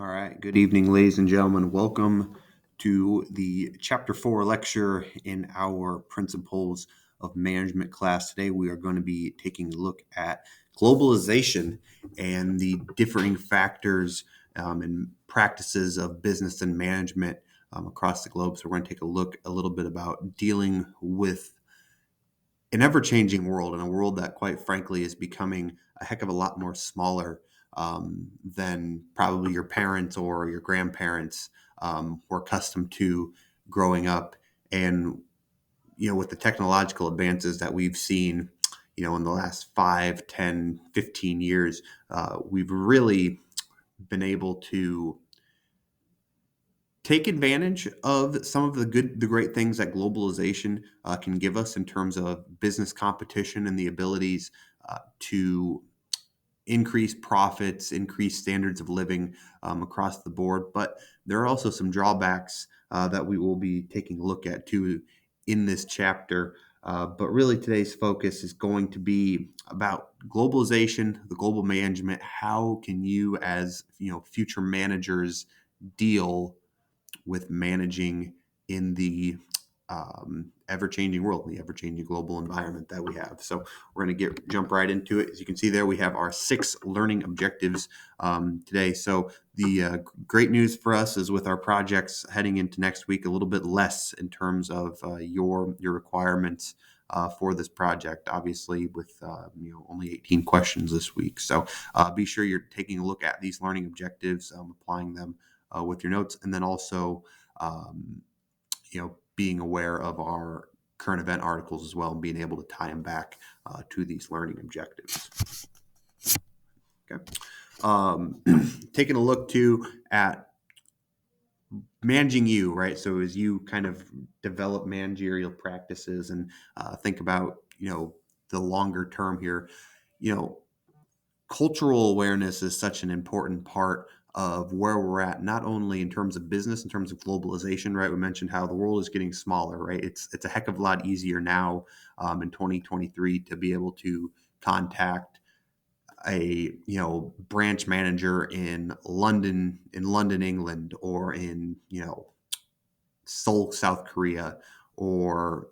All right. Good evening, ladies and gentlemen. Welcome to the Chapter 4 lecture in our Principles of Management class. Today, we are going to be taking a look at globalization and the differing factors and practices of business and management across the globe. So, we're going to take a look a little bit about dealing with an ever-changing world, and a world that, quite frankly, is becoming a heck of a lot more smaller than probably your parents or your grandparents were accustomed to growing up. And with the technological advances that we've seen, in the last 5, 10, 15 years, we've really been able to take advantage of some of the great things that globalization can give us in terms of business competition and the abilities to increase profits, increase standards of living across the board. But there are also some drawbacks that we will be taking a look at too in this chapter. But really, today's focus is going to be about globalization, the global management. How can you, as future managers, deal with managing in the ever-changing world, the ever-changing global environment that we have. So we're going to jump right into it. As you can see there, we have our 6 learning objectives today. So the great news for us is with our projects heading into next week, a little bit less in terms of your requirements for this project, obviously with only 18 questions this week. So be sure you're taking a look at these learning objectives, applying them with your notes, and then also being aware of our current event articles as well and being able to tie them back to these learning objectives. Okay. Taking a look too at managing you, right? So as you kind of develop managerial practices and think about, the longer term here, cultural awareness is such an important part of where we're at, not only in terms of business, in terms of globalization, right? We mentioned how the world is getting smaller, right? It's a heck of a lot easier now in 2023 to be able to contact a branch manager in London, England, or in Seoul, South Korea, or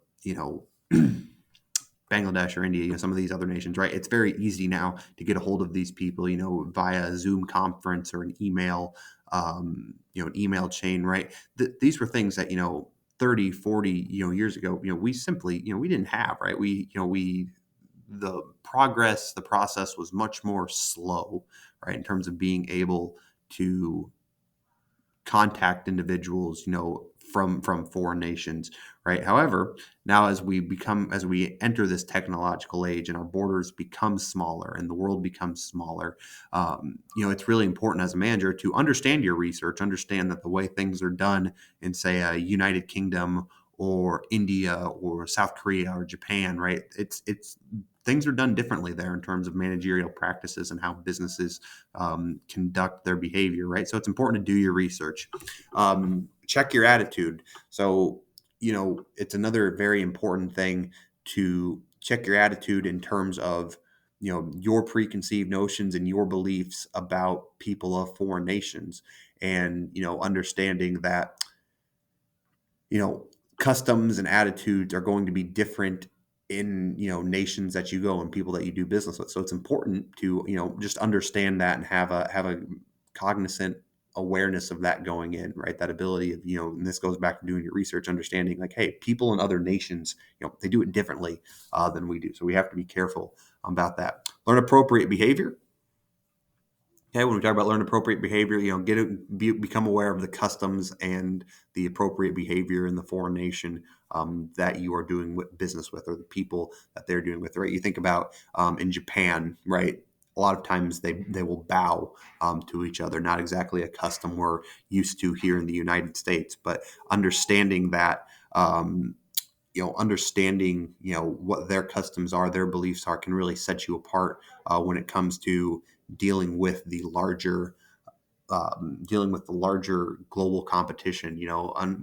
Bangladesh or India, some of these other nations, right? It's very easy now to get a hold of these people, via a Zoom conference or an email, an email chain, right? These were things that, 30, 40, years ago, we simply, we didn't have, right? The process was much more slow, right? In terms of being able to contact individuals, from foreign nations, right? However, now as we enter this technological age and our borders become smaller and the world becomes smaller, it's really important as a manager to understand your research, understand that the way things are done in, say, a United Kingdom or India or South Korea or Japan, right? It's things are done differently there in terms of managerial practices and how businesses conduct their behavior, right? So it's important to do your research. Check your attitude. So, it's another very important thing to check your attitude in terms of, your preconceived notions and your beliefs about people of foreign nations, and, understanding that, customs and attitudes are going to be different in nations that you go and people that you do business with. So it's important to just understand that and have a cognizant awareness of that going in, right? That ability of and this goes back to doing your research, understanding like, hey, people in other nations, they do it differently than we do, so we have to be careful about that. Learn appropriate behavior. Okay, when we talk about learn appropriate behavior, become aware of the customs and the appropriate behavior in the foreign nation that you are doing business with, or the people that they're doing with, right? You think about in Japan, right? A lot of times they will bow to each other, not exactly a custom we're used to here in the United States, but understanding that, what their customs are, their beliefs are, can really set you apart when it comes to dealing with the larger global competition.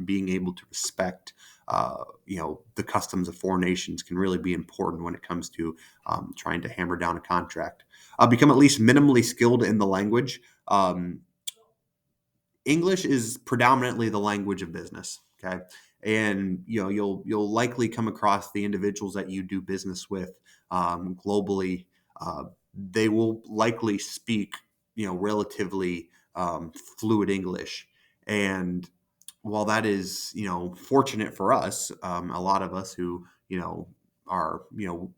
Being able to respect the customs of foreign nations can really be important when it comes to trying to hammer down a contract. Become at least minimally skilled in the language. English is predominantly the language of business. Okay. And you'll likely come across the individuals that you do business with globally. They will likely speak relatively fluid English. And while that is fortunate for us, a lot of us who are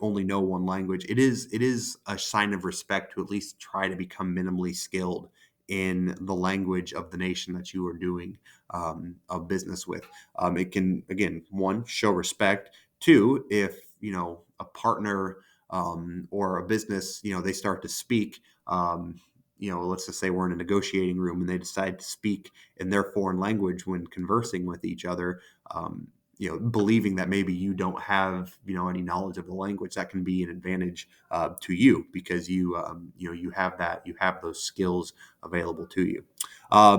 only know one language, it is a sign of respect to at least try to become minimally skilled in the language of the nation that you are doing a business with. It can, again, one, show respect. Two, if a partner or a business, they start to speak. Let's just say we're in a negotiating room and they decide to speak in their foreign language when conversing with each other. Believing that maybe you don't have any knowledge of the language, that can be an advantage to you, because you have those skills available to you.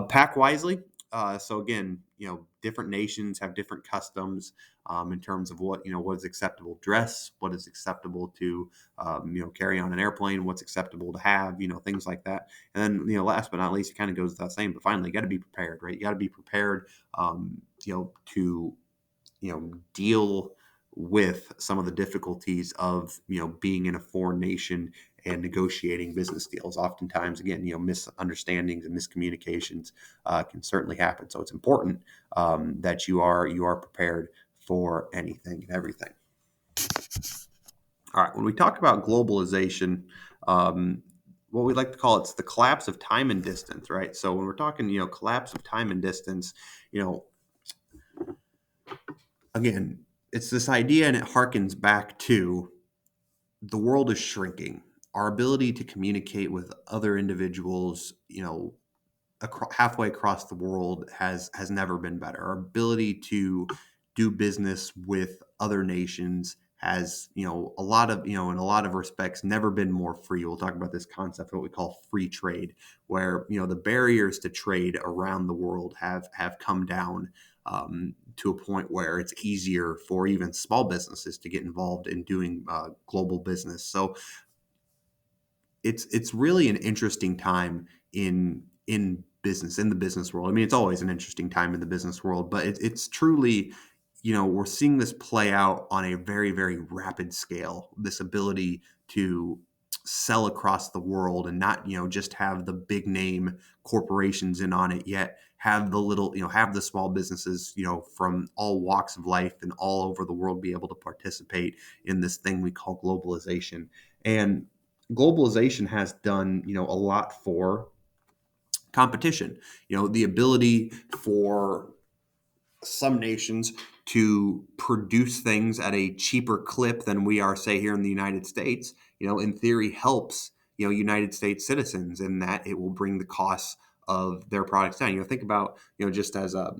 Pack wisely. So again, different nations have different customs in terms of what is acceptable dress, what is acceptable to carry on an airplane, what's acceptable to have, things like that. And then last but not least, it kind of goes without saying, but finally, you got to be prepared, right? You got to be prepared, to deal with some of the difficulties of being in a foreign nation and negotiating business deals. Oftentimes, again, misunderstandings and miscommunications can certainly happen. So it's important that you are prepared for anything and everything. All right, when we talk about globalization, what we like to call it's the collapse of time and distance, right? So when we're talking collapse of time and distance, you know again, it's this idea, and it harkens back to the world is shrinking. Our ability to communicate with other individuals, halfway across the world, has never been better. Our ability to do business with other nations has, a lot of, in a lot of respects, never been more free. We'll talk about this concept, what we call free trade, where the barriers to trade around the world have come down to a point where it's easier for even small businesses to get involved in doing global business. So it's really an interesting time in business, in the business world. I mean, it's always an interesting time in the business world, but it's truly, we're seeing this play out on a very, very rapid scale. This ability to sell across the world and not, just have the big name corporations in on it, yet have the little, have the small businesses, from all walks of life and all over the world be able to participate in this thing we call globalization. And globalization has done a lot for competition. The ability for some nations to produce things at a cheaper clip than we are, say, here in the United States, in theory helps, United States citizens, in that it will bring the costs of their products down. Think about, just as a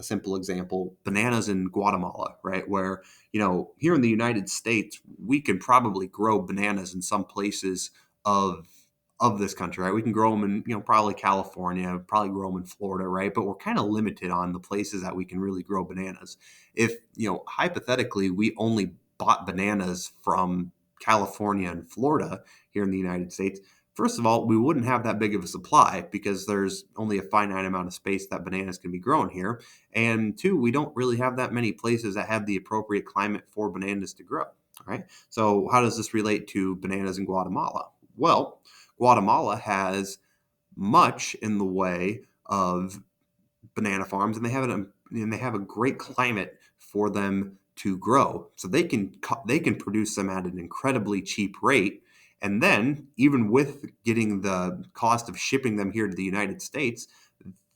simple example, bananas in Guatemala, right? Where, here in the United States, we can probably grow bananas in some places of this country, right? We can grow them in, probably California, probably grow them in Florida, right? But we're kind of limited on the places that we can really grow bananas. If, hypothetically, we only bought bananas from California and Florida here in the United States, first of all, we wouldn't have that big of a supply because there's only a finite amount of space that bananas can be grown here. And two, we don't really have that many places that have the appropriate climate for bananas to grow, right? So how does this relate to bananas in Guatemala? Well, Guatemala has much in the way of banana farms, and they have a great climate for them to grow. So they can produce them at an incredibly cheap rate. And then, even with getting the cost of shipping them here to the United States,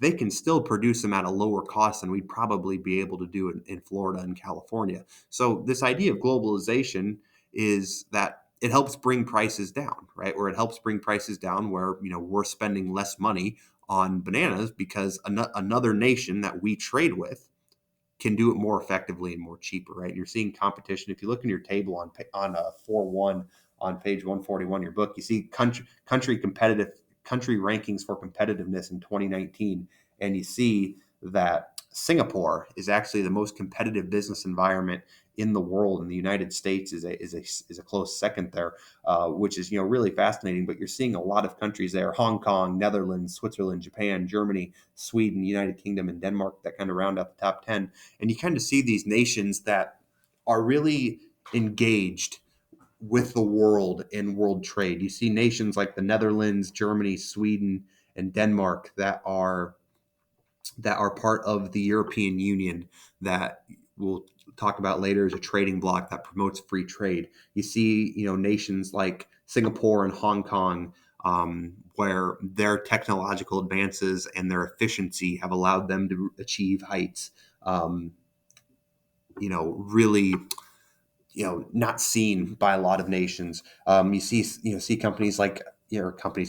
they can still produce them at a lower cost than we'd probably be able to do in Florida and California. So this idea of globalization is that it helps bring prices down, right? Or it helps bring prices down where, we're spending less money on bananas because another nation that we trade with can do it more effectively and more cheaper, right? You're seeing competition. If you look in your table on 4.1 on page 141 of your book, you see country rankings for competitiveness in 2019, and you see that Singapore is actually the most competitive business environment in the world, and the United States is a close second there, which is really fascinating. But you're seeing a lot of countries there: Hong Kong, Netherlands, Switzerland, Japan, Germany, Sweden, United Kingdom, and Denmark, that kind of round out the top 10. And you kind of see these nations that are really engaged with the world in world trade. You see nations like the Netherlands, Germany, Sweden, and Denmark that are part of the European Union, that we'll talk about later as a trading bloc that promotes free trade. You see, nations like Singapore and Hong Kong, where their technological advances and their efficiency have allowed them to achieve heights, really not seen by a lot of nations. You see companies like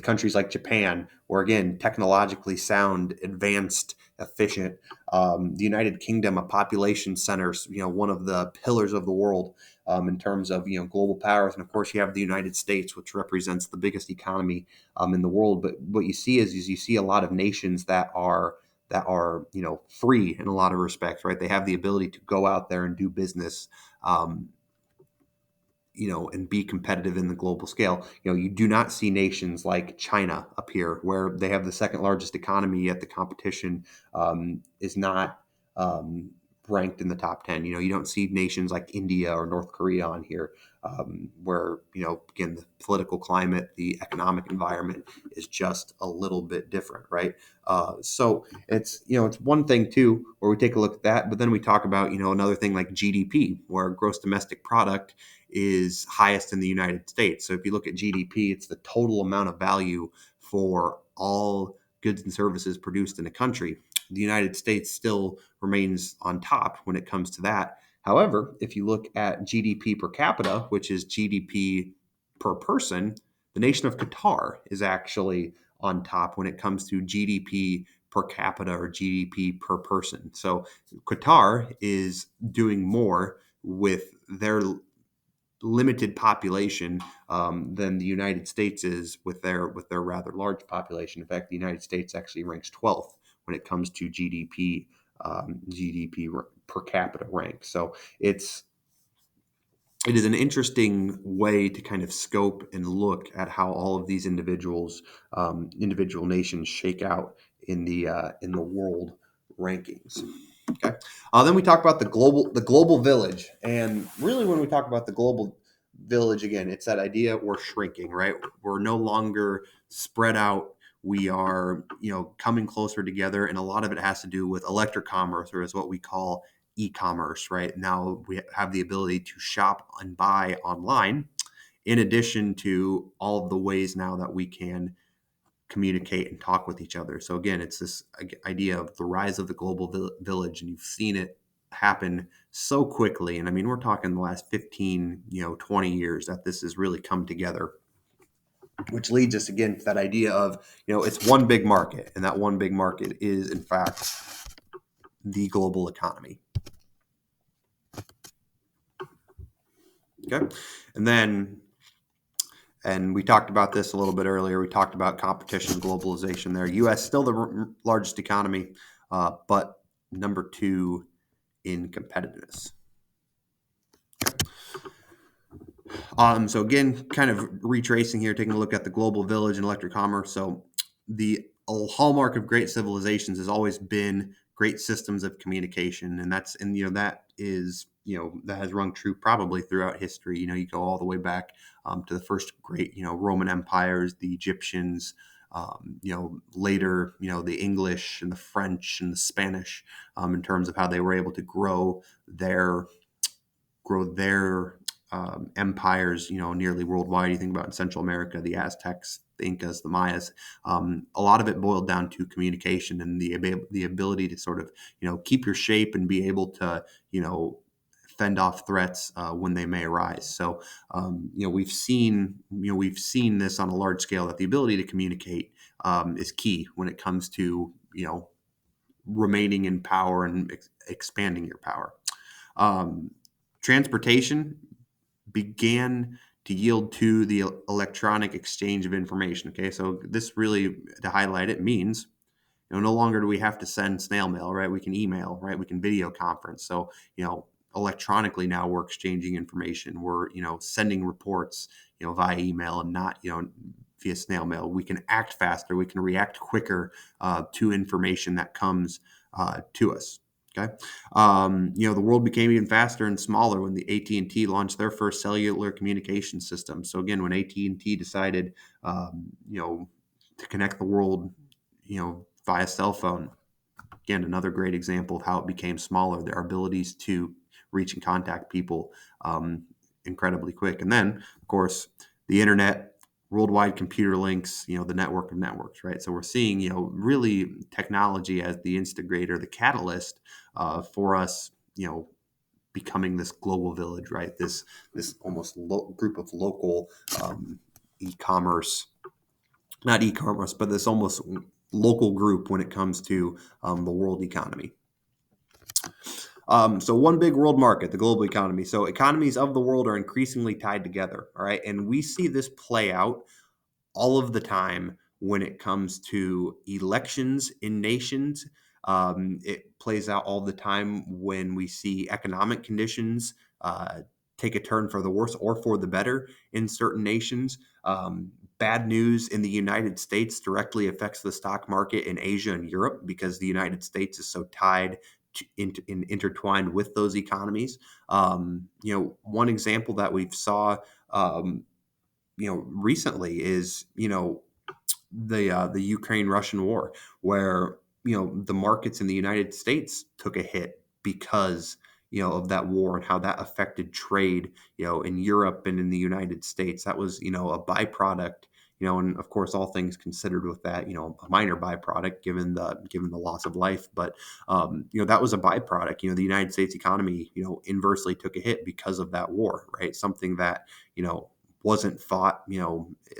countries like Japan, where again technologically sound, advanced, efficient. The United Kingdom, a population center, one of the pillars of the world in terms of global powers, and of course you have the United States, which represents the biggest economy in the world. But what you see is you see a lot of nations that are free in a lot of respects, right? They have the ability to go out there and do business. And be competitive in the global scale. You do not see nations like China up here, where they have the second largest economy, yet the competition is not ranked in the top 10. You don't see nations like India or North Korea on here, where, again, the political climate, the economic environment is just a little bit different, right? So it's one thing too, where we take a look at that, but then we talk about, another thing like GDP, where gross domestic product is highest in the United States. So if you look at GDP, it's the total amount of value for all goods and services produced in a country. The United States still remains on top when it comes to that. However, if you look at GDP per capita, which is GDP per person, the nation of Qatar is actually on top when it comes to GDP per capita or GDP per person. So Qatar is doing more with their limited population than the United States is with their rather large population. In fact, the United States actually ranks 12th when it comes to GDP per capita rank. So it is an interesting way to kind of scope and look at how all of these individual nations shake out in the world rankings. Okay. Then we talk about the global village, and really, when we talk about the global village, again, it's that idea we're shrinking, right? We're no longer spread out. We are, coming closer together, and a lot of it has to do with electric commerce, or is what we call e-commerce. Right now, we have the ability to shop and buy online, in addition to all of the ways now that we can communicate and talk with each other. So again, it's this idea of the rise of the global village, and you've seen it happen so quickly. And I mean, we're talking the last 15, 20 years that this has really come together, which leads us again to that idea of, it's one big market, and that one big market is in fact the global economy. Okay. And we talked about this a little bit earlier. We talked about competition, globalization there. U.S. still the largest economy, but number 2 in competitiveness. So again, kind of retracing here, taking a look at the global village and electric commerce. So the hallmark of great civilizations has always been great systems of communication, and that has rung true probably throughout history. You go all the way back to the first great Roman empires, the Egyptians, later the English and the French and the Spanish, in terms of how they were able to grow their empires, nearly worldwide. You think about in Central America, the Aztecs, the Incas, the Mayas. A lot of it boiled down to communication and the ability to sort of, keep your shape and be able to, fend off threats when they may arise. So, we've seen this on a large scale, that the ability to communicate is key when it comes to, remaining in power and expanding your power. Transportation began to yield to the electronic exchange of information. Okay, so this really, to highlight it, means no longer do we have to send snail mail, right? We can email, right? We can video conference. So electronically now we're exchanging information. We're, sending reports, via email and not, via snail mail. We can act faster. We can react quicker to information that comes to us. Okay. The world became even faster and smaller when the AT&T launched their first cellular communication system. So again, when AT&T decided, to connect the world, via cell phone, again, another great example of how it became smaller. Their abilities to reach and contact people incredibly quick. And then, of course, the internet, worldwide computer links, the network of networks, right? So we're seeing, really technology as the instigator, the catalyst for us, becoming this global village, right? This almost group of local e-commerce, not e-commerce, but this almost local group when it comes to the world economy. So one big world market, the global economy. So economies of the world are increasingly tied together. All right. And we see this play out all of the time when it comes to elections in nations. It plays out all the time when we see economic conditions take a turn for the worse or for the better in certain nations. Bad news in the United States directly affects the stock market in Asia and Europe because the United States is so tied intertwined with those economies. One example that we've saw, recently is, the Ukraine Russian war, where the markets in the United States took a hit because of that war and how that affected trade in Europe and in the United States. That was a byproduct, and of course all things considered with that, a minor byproduct given the loss of life, but that was a byproduct. The United States economy inversely took a hit because of that war, right? Something that wasn't fought,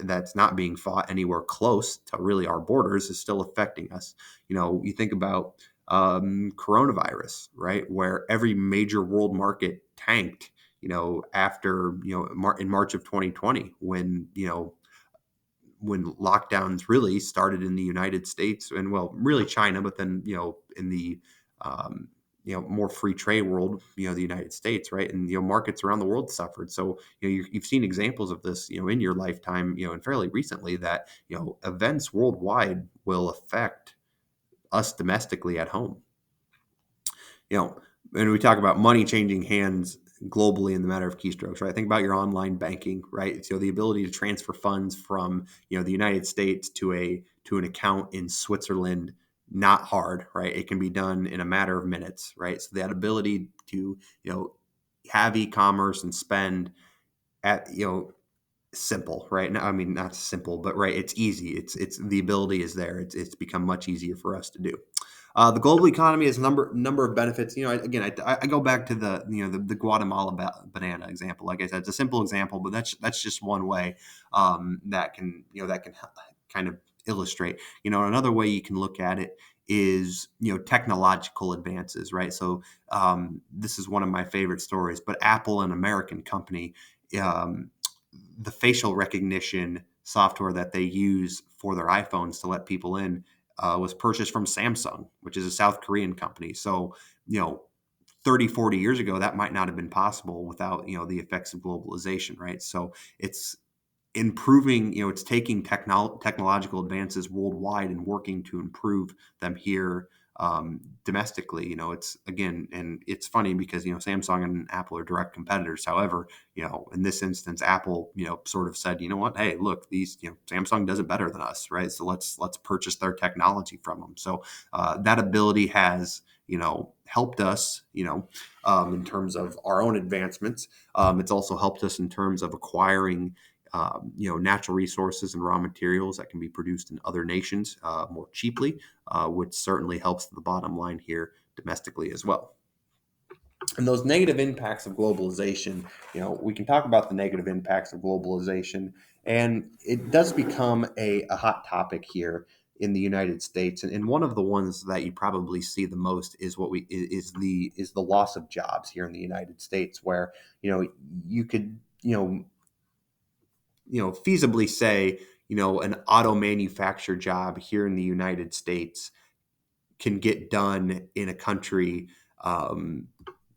that's not being fought anywhere close to really our borders is still affecting us. You think about coronavirus, right, where every major world market tanked, after, in March of 2020, when lockdowns really started in the United States and, well, really China, but then, in the, more free trade world, the United States, right? And, markets around the world suffered. So, you've seen examples of this, in your lifetime, and fairly recently that, events worldwide will affect us domestically at home. And we talk about money changing hands globally in the matter of keystrokes, right? Think about your online banking, right? So the ability to transfer funds from, the United States to an account in Switzerland, not hard, right? It can be done in a matter of minutes, right? So that ability to, have e-commerce and spend at, simple, right? Now, I mean, not simple, but right, it's easy. It's the ability is there. It's become much easier for us to do. The global economy has a number of benefits. I go back to the Guatemala banana example. Like I said, it's a simple example, but that's just one way that can kind of illustrate. Another way you can look at it is technological advances, right? So this is one of my favorite stories. But Apple, an American company, the facial recognition software that they use for their iPhones to let people in was purchased from Samsung, which is a South Korean company. So, 30, 40 years ago, that might not have been possible without, the effects of globalization, right? So it's improving, it's taking technological advances worldwide and working to improve them here domestically. It's, again, and it's funny because Samsung and Apple are direct competitors. However, in this instance, Apple sort of said, what, hey, look, these Samsung does it better than us, right? So let's purchase their technology from them. So that ability has helped us in terms of our own advancements. It's also helped us in terms of acquiring natural resources and raw materials that can be produced in other nations more cheaply, which certainly helps the bottom line here domestically as well. And those negative impacts of globalization, we can talk about the negative impacts of globalization, and it does become a hot topic here in the United States. And one of the ones that you probably see the most is the loss of jobs here in the United States, where you could feasibly say, an auto manufacture job here in the United States can get done in a country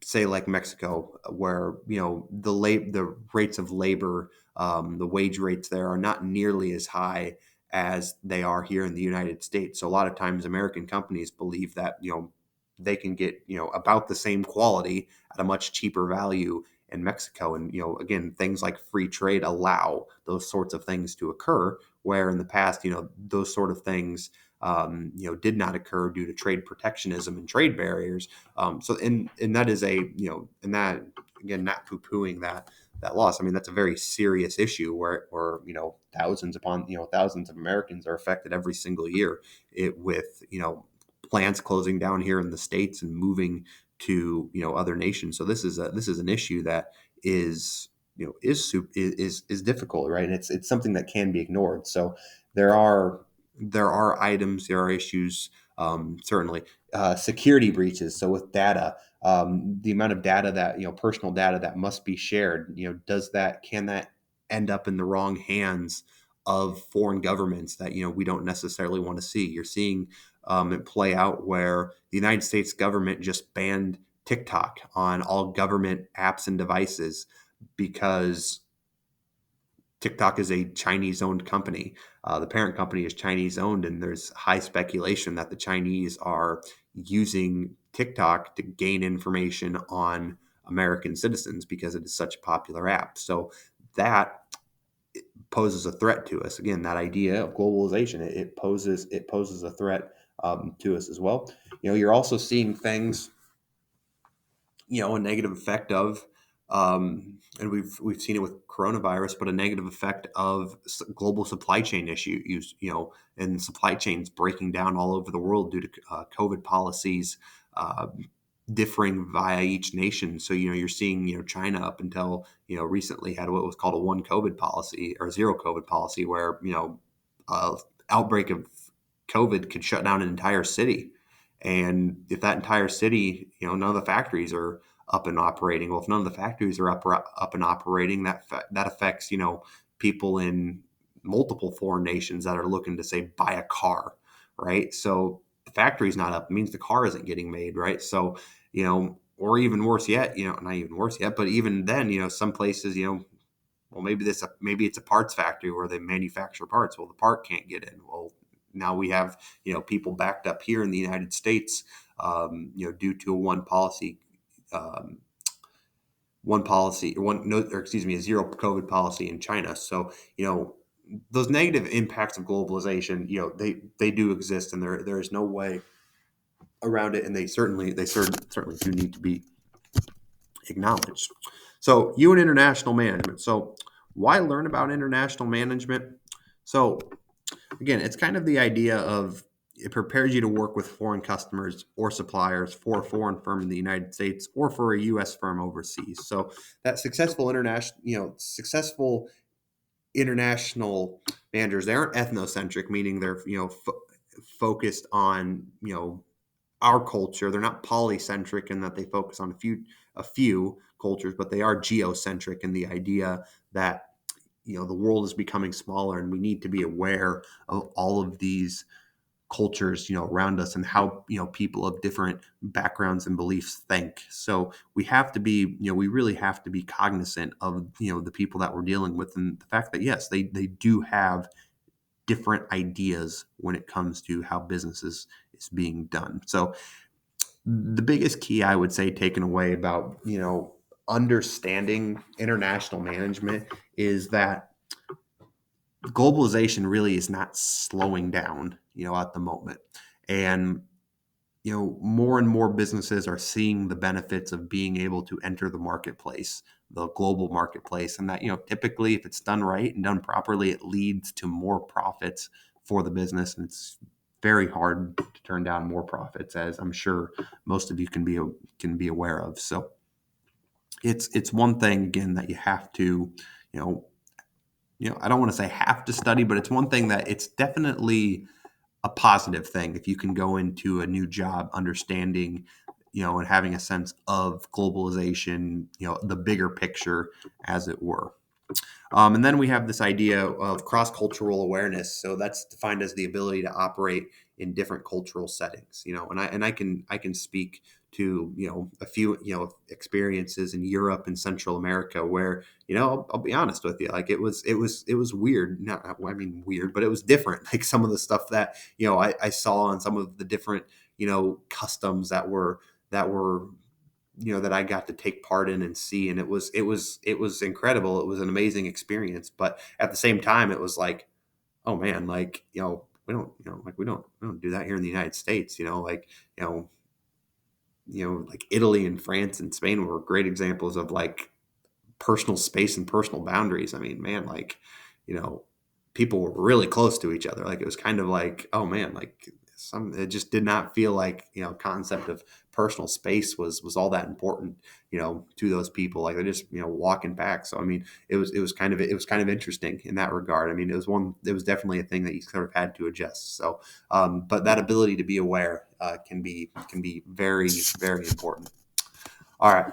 say like Mexico, where the rates of labor, the wage rates there are not nearly as high as they are here in the United States. So a lot of times, American companies believe that they can get about the same quality at a much cheaper value in Mexico. And again, things like free trade allow those sorts of things to occur, where in the past, those sort of things did not occur due to trade protectionism and trade barriers. And that is and that, again, not poo pooing that loss. I mean, that's a very serious issue where thousands of Americans are affected every single year with plants closing down here in the States and moving to other nations. So this is an issue that is is difficult, right? And it's something that can be ignored. So there are items, there are issues, certainly. Security breaches. So with data, the amount of data that personal data that must be shared, can that end up in the wrong hands of foreign governments that we don't necessarily want to see? You're seeing it play out where the United States government just banned TikTok on all government apps and devices because TikTok is a Chinese owned company. The parent company is Chinese owned, and there's high speculation that the Chinese are using TikTok to gain information on American citizens because it is such a popular app. So that poses a threat to us. Again, that idea of globalization, it poses a threat to us as well. You're also seeing things, a negative effect of, and we've seen it with coronavirus, but a negative effect of global supply chain issues, and supply chains breaking down all over the world due to COVID policies uh, differing via each nation. So you're seeing China up until recently had what was called a one COVID policy or zero COVID policy, where uh, outbreak of COVID could shut down an entire city. And if that entire city, none of the factories are up and operating. Well, if none of the factories are up and operating, that affects people in multiple foreign nations that are looking to, say, buy a car, right? So the factory's not up, it means the car isn't getting made, right? So or even worse yet, not even worse yet, but even then, some places, well, maybe it's a parts factory where they manufacture parts. Well, the part can't get in. Well, now we have people backed up here in the United States, due to um, one policy, or one no, or excuse me, a zero COVID policy in China. So those negative impacts of globalization, they do exist, and there is no way around it, and they certainly do need to be acknowledged. So, UN international management. So, why learn about international management? So, again, it's kind of the idea of it prepares you to work with foreign customers or suppliers for a foreign firm in the United States or for a U.S. firm overseas. So that successful international managers, they aren't ethnocentric, meaning they're focused on our culture. They're not polycentric in that they focus on a few cultures, but they are geocentric in the idea that the world is becoming smaller, and we need to be aware of all of these cultures around us and how people of different backgrounds and beliefs think. So we really have to be cognizant of the people that we're dealing with, and the fact that yes, they do have different ideas when it comes to how business is being done. So the biggest key, I would say, taken away about understanding international management is that globalization really is not slowing down at the moment. And more and more businesses are seeing the benefits of being able to enter the marketplace, the global marketplace, and that typically, if it's done right and done properly, it leads to more profits for the business. And it's very hard to turn down more profits, as I'm sure most of you can be aware of. So it's one thing, again, that you have to you know I don't want to say have to study, but it's one thing that it's definitely a positive thing if you can go into a new job understanding and having a sense of globalization, the bigger picture, as it were. And then we have this idea of cross-cultural awareness. So that's defined as the ability to operate in different cultural settings. And I can speak to a few experiences in Europe and Central America where I'll be honest with you, like it was weird. Not I mean weird, but it was different. Like some of the stuff that I saw on some of the different customs that were that I got to take part in and see, and it was incredible. It was an amazing experience, but at the same time, it was like, oh man, like we don't do that here in the United States. Like you know like Italy and France and Spain were great examples of like personal space and personal boundaries. I mean, man, like, you know, people were really close to each other. Like it was kind of like, oh man, like it just did not feel like, concept of personal space was all that important, to those people. Like they're just, walking back. So I mean, it was kind of interesting in that regard. I mean, it was definitely a thing that you sort of had to adjust. So but that ability to be aware can be very, very important. All right.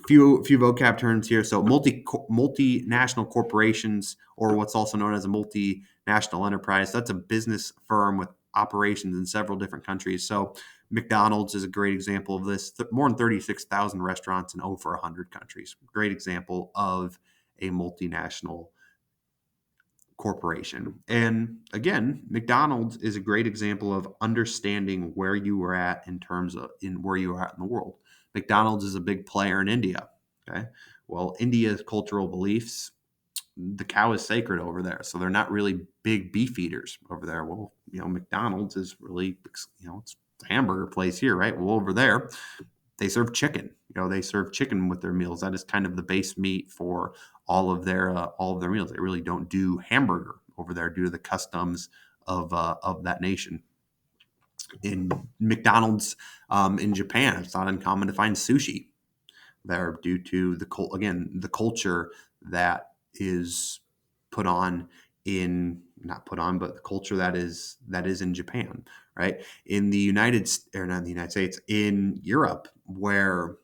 Few vocab terms here. So multinational corporations, or what's also known as a multinational enterprise. That's a business firm with operations in several different countries. So McDonald's is a great example of this. More than 36,000 restaurants in over 100 countries. Great example of a multinational corporation. And again, McDonald's is a great example of understanding where you are at in terms of in where you are at in the world. McDonald's is a big player in India. Okay. Well, India's cultural beliefs, the cow is sacred over there. So they're not really big beef eaters over there. Well, McDonald's is really, it's a hamburger place here, right? Well, over there, they serve chicken. They serve chicken with their meals. That is kind of the base meat for all of their meals. They really don't do hamburger over there due to the customs of that nation. In McDonald's in Japan, it's not uncommon to find sushi there due to the culture that is put on in not put on, but the culture that is in Japan, right? In the or not in the United States, in Europe, where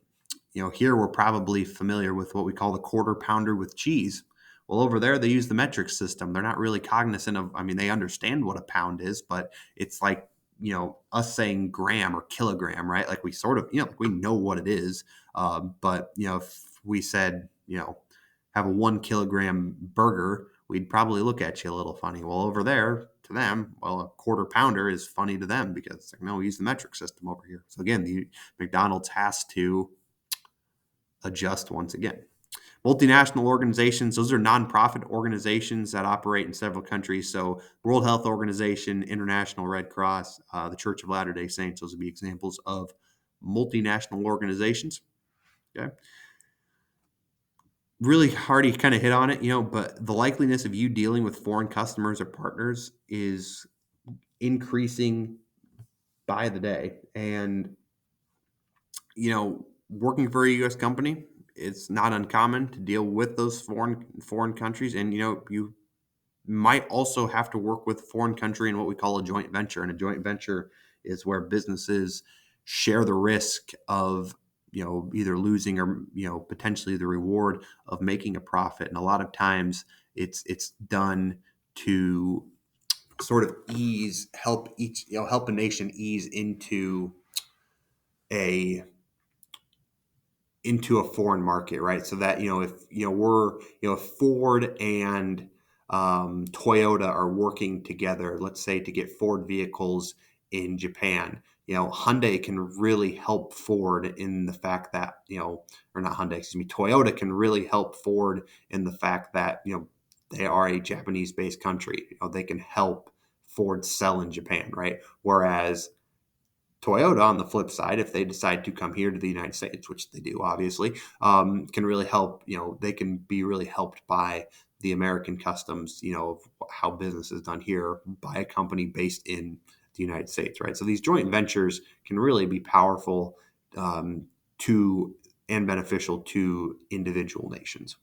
here we're probably familiar with what we call the quarter pounder with cheese. Well, over there they use the metric system. They're not really cognizant of. I mean, they understand what a pound is, but it's like us saying gram or kilogram, right? Like we sort of like we know what it is, but if we said have a 1 kilogram burger, we'd probably look at you a little funny. Well, over there to them, well, a quarter pounder is funny to them because it's like, no, we use the metric system over here. So again, the McDonald's has to adjust once again. Multinational organizations, those are nonprofit organizations that operate in several countries. So, World Health Organization, International Red Cross, the Church of Latter-day Saints, those would be examples of multinational organizations. Okay. Really hard to kind of hit on it, but the likeliness of you dealing with foreign customers or partners is increasing by the day. And working for a U.S. company, it's not uncommon to deal with those foreign countries, and you might also have to work with a foreign country in what we call a joint venture. And a joint venture is where businesses share the risk of either losing or potentially the reward of making a profit. And a lot of times it's done to sort of help a nation ease a into a foreign market, right? So that if we're if Ford and Toyota are working together, let's say to get Ford vehicles in Japan, Hyundai can really help Ford in the fact that or not Hyundai, excuse me, Toyota can really help Ford in the fact that they are a Japanese-based country. They can help Ford sell in Japan, right? Whereas Toyota, on the flip side, if they decide to come here to the United States, which they do, obviously, can really help. They can be really helped by the American customs, of how business is done here by a company based in the United States, right? So these joint ventures can really be powerful to and beneficial to individual nations.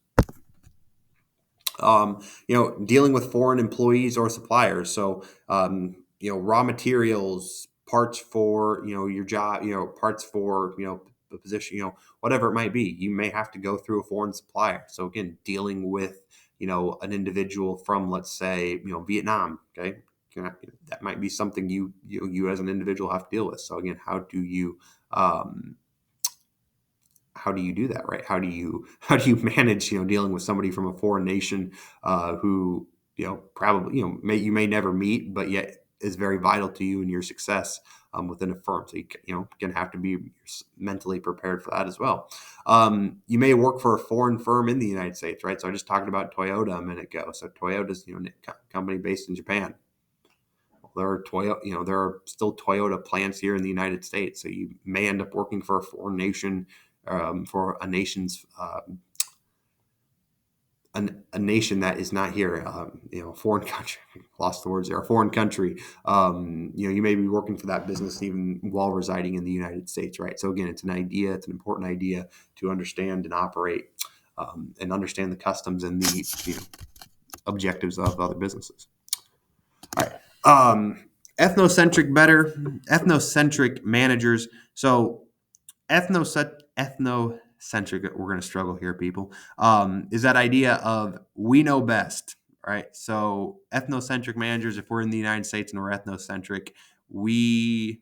Dealing with foreign employees or suppliers. So, raw materials, parts for, your job, parts for, a position, whatever it might be, you may have to go through a foreign supplier. So again, dealing with, an individual from, let's say, Vietnam. Okay. That might be something you as an individual have to deal with. So again, um, how do you do that, right? How do you manage, dealing with somebody from a foreign nation, who, probably, you may never meet, but yet is very vital to you and your success, within a firm. So going to have to be mentally prepared for that as well. You may work for a foreign firm in the United States, right? So I just talked about Toyota a minute ago. So Toyota's, a company based in Japan. There are still Toyota plants here in the United States. So you may end up working for a foreign nation, for a nation's a nation that is not here, a foreign country. Lost the words there. A foreign country. You may be working for that business even while residing in the United States, right? So again, it's an idea. It's an important idea to understand and operate, and understand the customs and the objectives of other businesses. All right. Ethnocentric managers. So ethnocentric, we're going to struggle here, people, is that idea of we know best, right? So ethnocentric managers, if we're in the United States and we're ethnocentric, we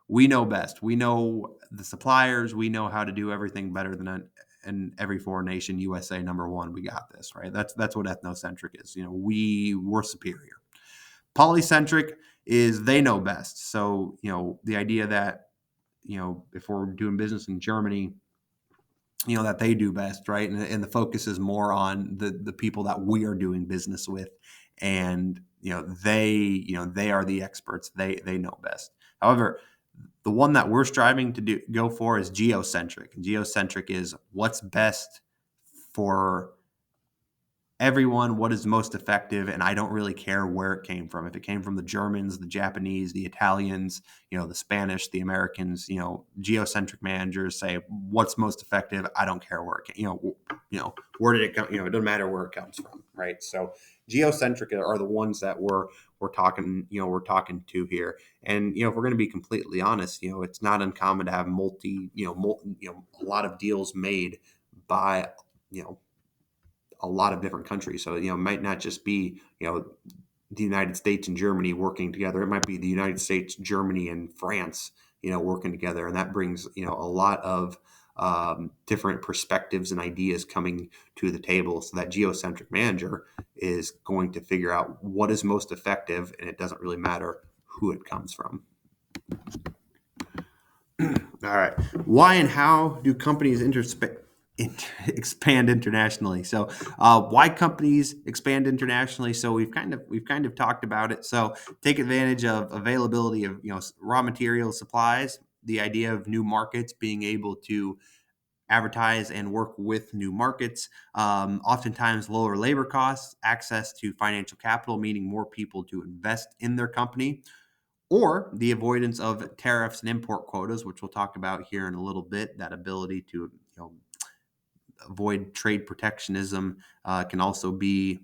know best. We know the suppliers. We know how to do everything better than in every foreign nation. USA number one. We got this, right? That's what ethnocentric is. We're superior. Polycentric is they know best. So the idea that if we're doing business in Germany, that they do best, right? And the focus is more on the people that we are doing business with, and they are the experts. They know best. However, the one that we're striving to go for is geocentric. And geocentric is what's best for everyone, what is most effective, and I don't really care where it came from. If it came from the Germans, the Japanese, the Italians, the Spanish, the Americans, geocentric managers say what's most effective. I don't care where it came, where did it come? It doesn't matter where it comes from, right? So geocentric are the ones that we're talking to here. And if we're going to be completely honest, it's not uncommon to have a lot of deals made by a lot of different countries. So it might not just be the United States and Germany working together. It might be the United States, Germany, and France working together, and that brings a lot of different perspectives and ideas coming to the table. So that geocentric manager is going to figure out what is most effective, and it doesn't really matter who it comes from. All right. Why and how do companies expand internationally? So why companies expand internationally? So we've kind of talked about it. So take advantage of availability of raw material supplies, the idea of new markets, being able to advertise and work with new markets, oftentimes lower labor costs, access to financial capital, meaning more people to invest in their company, or the avoidance of tariffs and import quotas, which we'll talk about here in a little bit. That ability to avoid trade protectionism can also be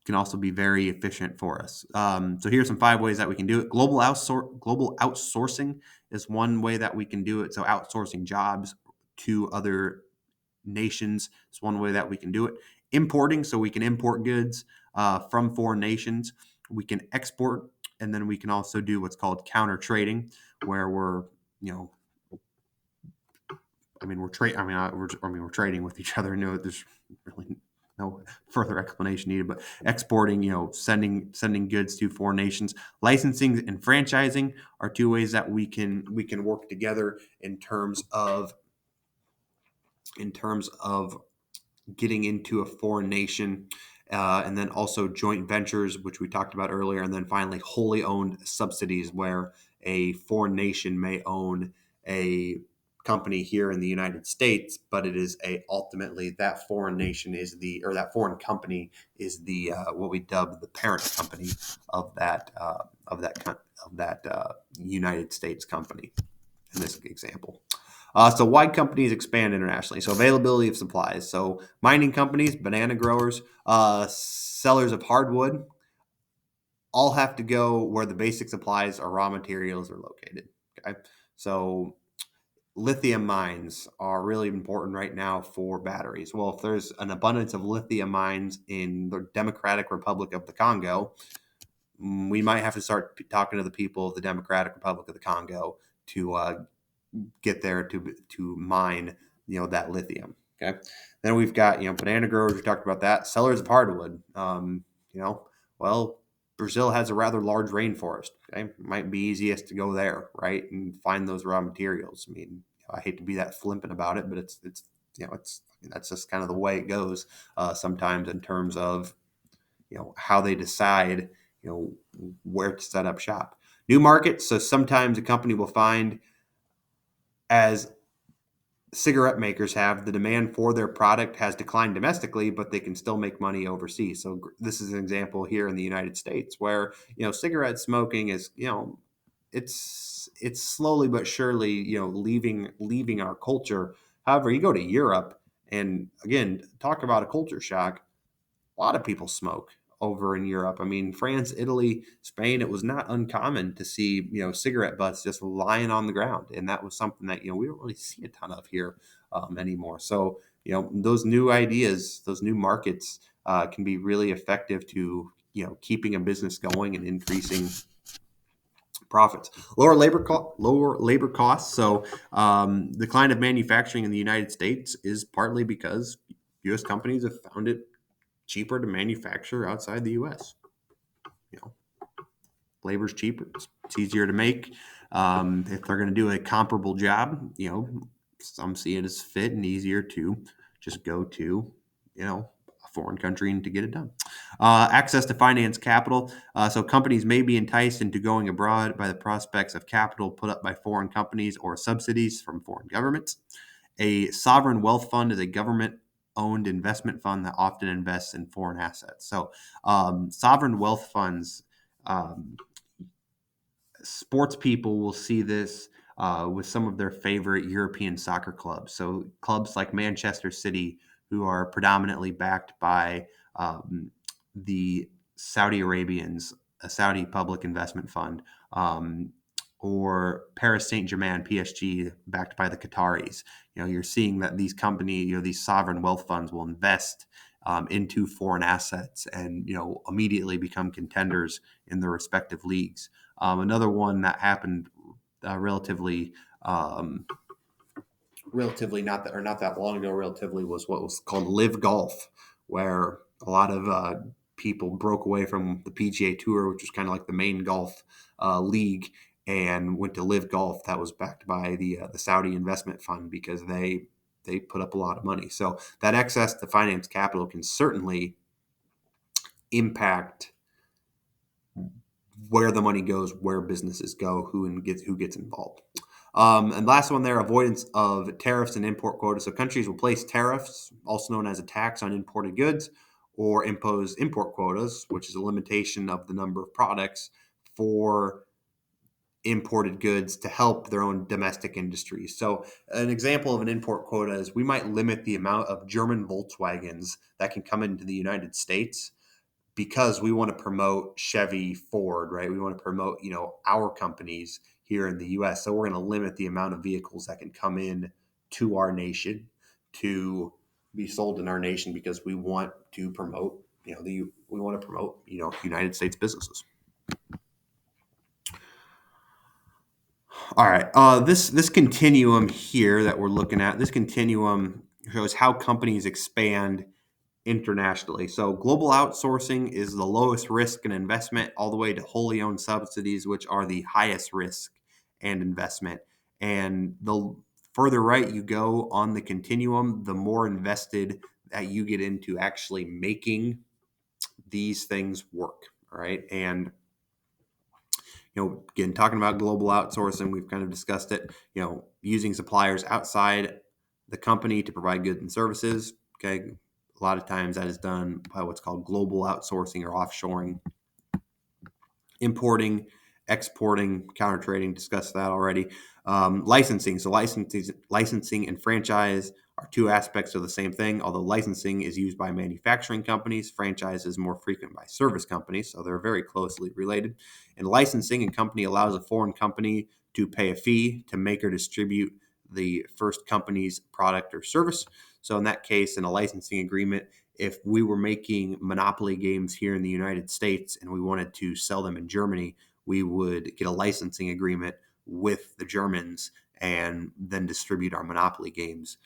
very efficient for us. So here's some 5 ways that we can do it. Global outsourcing is one way that we can do it. So outsourcing jobs to other nations is one way that we can do it. Importing, so we can import goods from foreign nations. We can export, and then we can also do what's called counter trading, where we're we're trading with each other. There's really no further explanation needed, but exporting, sending goods to foreign nations. Licensing and franchising are 2 ways that we can work together in terms of getting into a foreign nation. And then also joint ventures, which we talked about earlier. And then finally, wholly owned subsidies, where a foreign nation may own a company here in the United States, but it is ultimately that foreign nation that foreign company is the what we dub the parent company of that United States company in this example. So why companies expand internationally? So availability of supplies. So mining companies, banana growers, sellers of hardwood, all have to go where the basic supplies or raw materials are located. Okay. So lithium mines are really important right now for batteries. Well, if there's an abundance of lithium mines in the Democratic Republic of the Congo, we might have to start talking to the people of the Democratic Republic of the Congo to get there to mine, that lithium. Okay. Then we've got, banana growers. We talked about that. Sellers of hardwood. You know, well, Brazil has a rather large rainforest. Okay, might be easiest to go there, right, and find those raw materials. I mean, I hate to be that flippant about it, but it's that's just kind of the way it goes sometimes in terms of how they decide where to set up shop. New markets. So sometimes a company will find, as cigarette makers have, the demand for their product has declined domestically, but they can still make money overseas. So this is an example here in the United States where cigarette smoking is it's slowly but surely leaving our culture. However, you go to Europe, and again, talk about a culture shock. A lot of people smoke over in Europe. I mean, France, Italy, Spain, it was not uncommon to see, cigarette butts just lying on the ground. And that was something that, we don't really see a ton of here anymore. So, those new ideas, those new markets can be really effective to, keeping a business going and increasing profits. Lower labor costs. So the decline of manufacturing in the United States is partly because U.S. companies have found it cheaper to manufacture outside the U.S. You know, labor's cheaper. It's easier to make. If they're going to do a comparable job, some see it as fit and easier to just go to, a foreign country and to get it done. Access to finance capital. So companies may be enticed into going abroad by the prospects of capital put up by foreign companies or subsidies from foreign governments. A sovereign wealth fund is a government owned investment fund that often invests in foreign assets. So, sovereign wealth funds, um, sports people will see this with some of their favorite European soccer clubs. So, clubs like Manchester City, who are predominantly backed by the Saudi Arabians, a Saudi public investment fund. Or Paris Saint Germain, PSG, backed by the Qataris. You're seeing that these companies, these sovereign wealth funds will invest into foreign assets and, immediately become contenders in their respective leagues. Another one that happened relatively, not that long ago, relatively, was what was called Live Golf, where a lot of people broke away from the PGA Tour, which was kind of like the main golf league, and went to Live Golf. That was backed by the Saudi investment fund because they put up a lot of money. So that access to finance capital can certainly impact where the money goes, where businesses go, who gets involved. And last one there, avoidance of tariffs and import quotas. So countries will place tariffs, also known as a tax on imported goods, or impose import quotas, which is a limitation of the number of products for imported goods to help their own domestic industries. So an example of an import quota is we might limit the amount of German Volkswagens that can come into the United States because we want to promote Chevy, Ford, right? We want to promote, our companies here in the US. So we're going to limit the amount of vehicles that can come in to our nation to be sold in our nation because we want to promote, we want to promote, United States businesses. All right. This continuum here that we're looking at, this continuum shows how companies expand internationally. So global outsourcing is the lowest risk and investment, all the way to wholly owned subsidies, which are the highest risk and investment. And the further right you go on the continuum, the more invested that you get into actually making these things work. All right. And again, talking about global outsourcing, we've kind of discussed it, using suppliers outside the company to provide goods and services. Okay. A lot of times that is done by what's called global outsourcing or offshoring. Importing, exporting, counter trading, discussed that already. Licensing. So licensing and franchise are two aspects of the same thing. Although licensing is used by manufacturing companies, franchise is more frequent by service companies. So they're very closely related. And licensing, a company allows a foreign company to pay a fee to make or distribute the first company's product or service. So in that case, in a licensing agreement, if we were making Monopoly games here in the United States and we wanted to sell them in Germany, we would get a licensing agreement with the Germans and then distribute our Monopoly games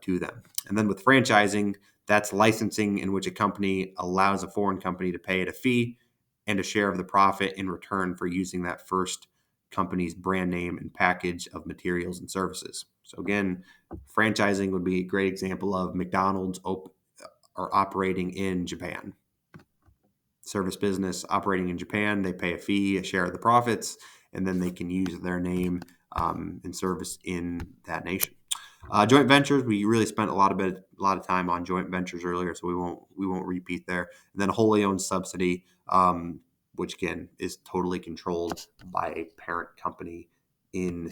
to them. And then with franchising, that's licensing in which a company allows a foreign company to pay it a fee and a share of the profit in return for using that first company's brand name and package of materials and services. So again, franchising would be a great example of McDonald's or operating in Japan. Service business operating in Japan, they pay a fee, a share of the profits, and then they can use their name and service in that nation. Joint ventures, we really spent a lot of time on joint ventures earlier, so we won't repeat there. And then wholly owned subsidy, which again is totally controlled by a parent company in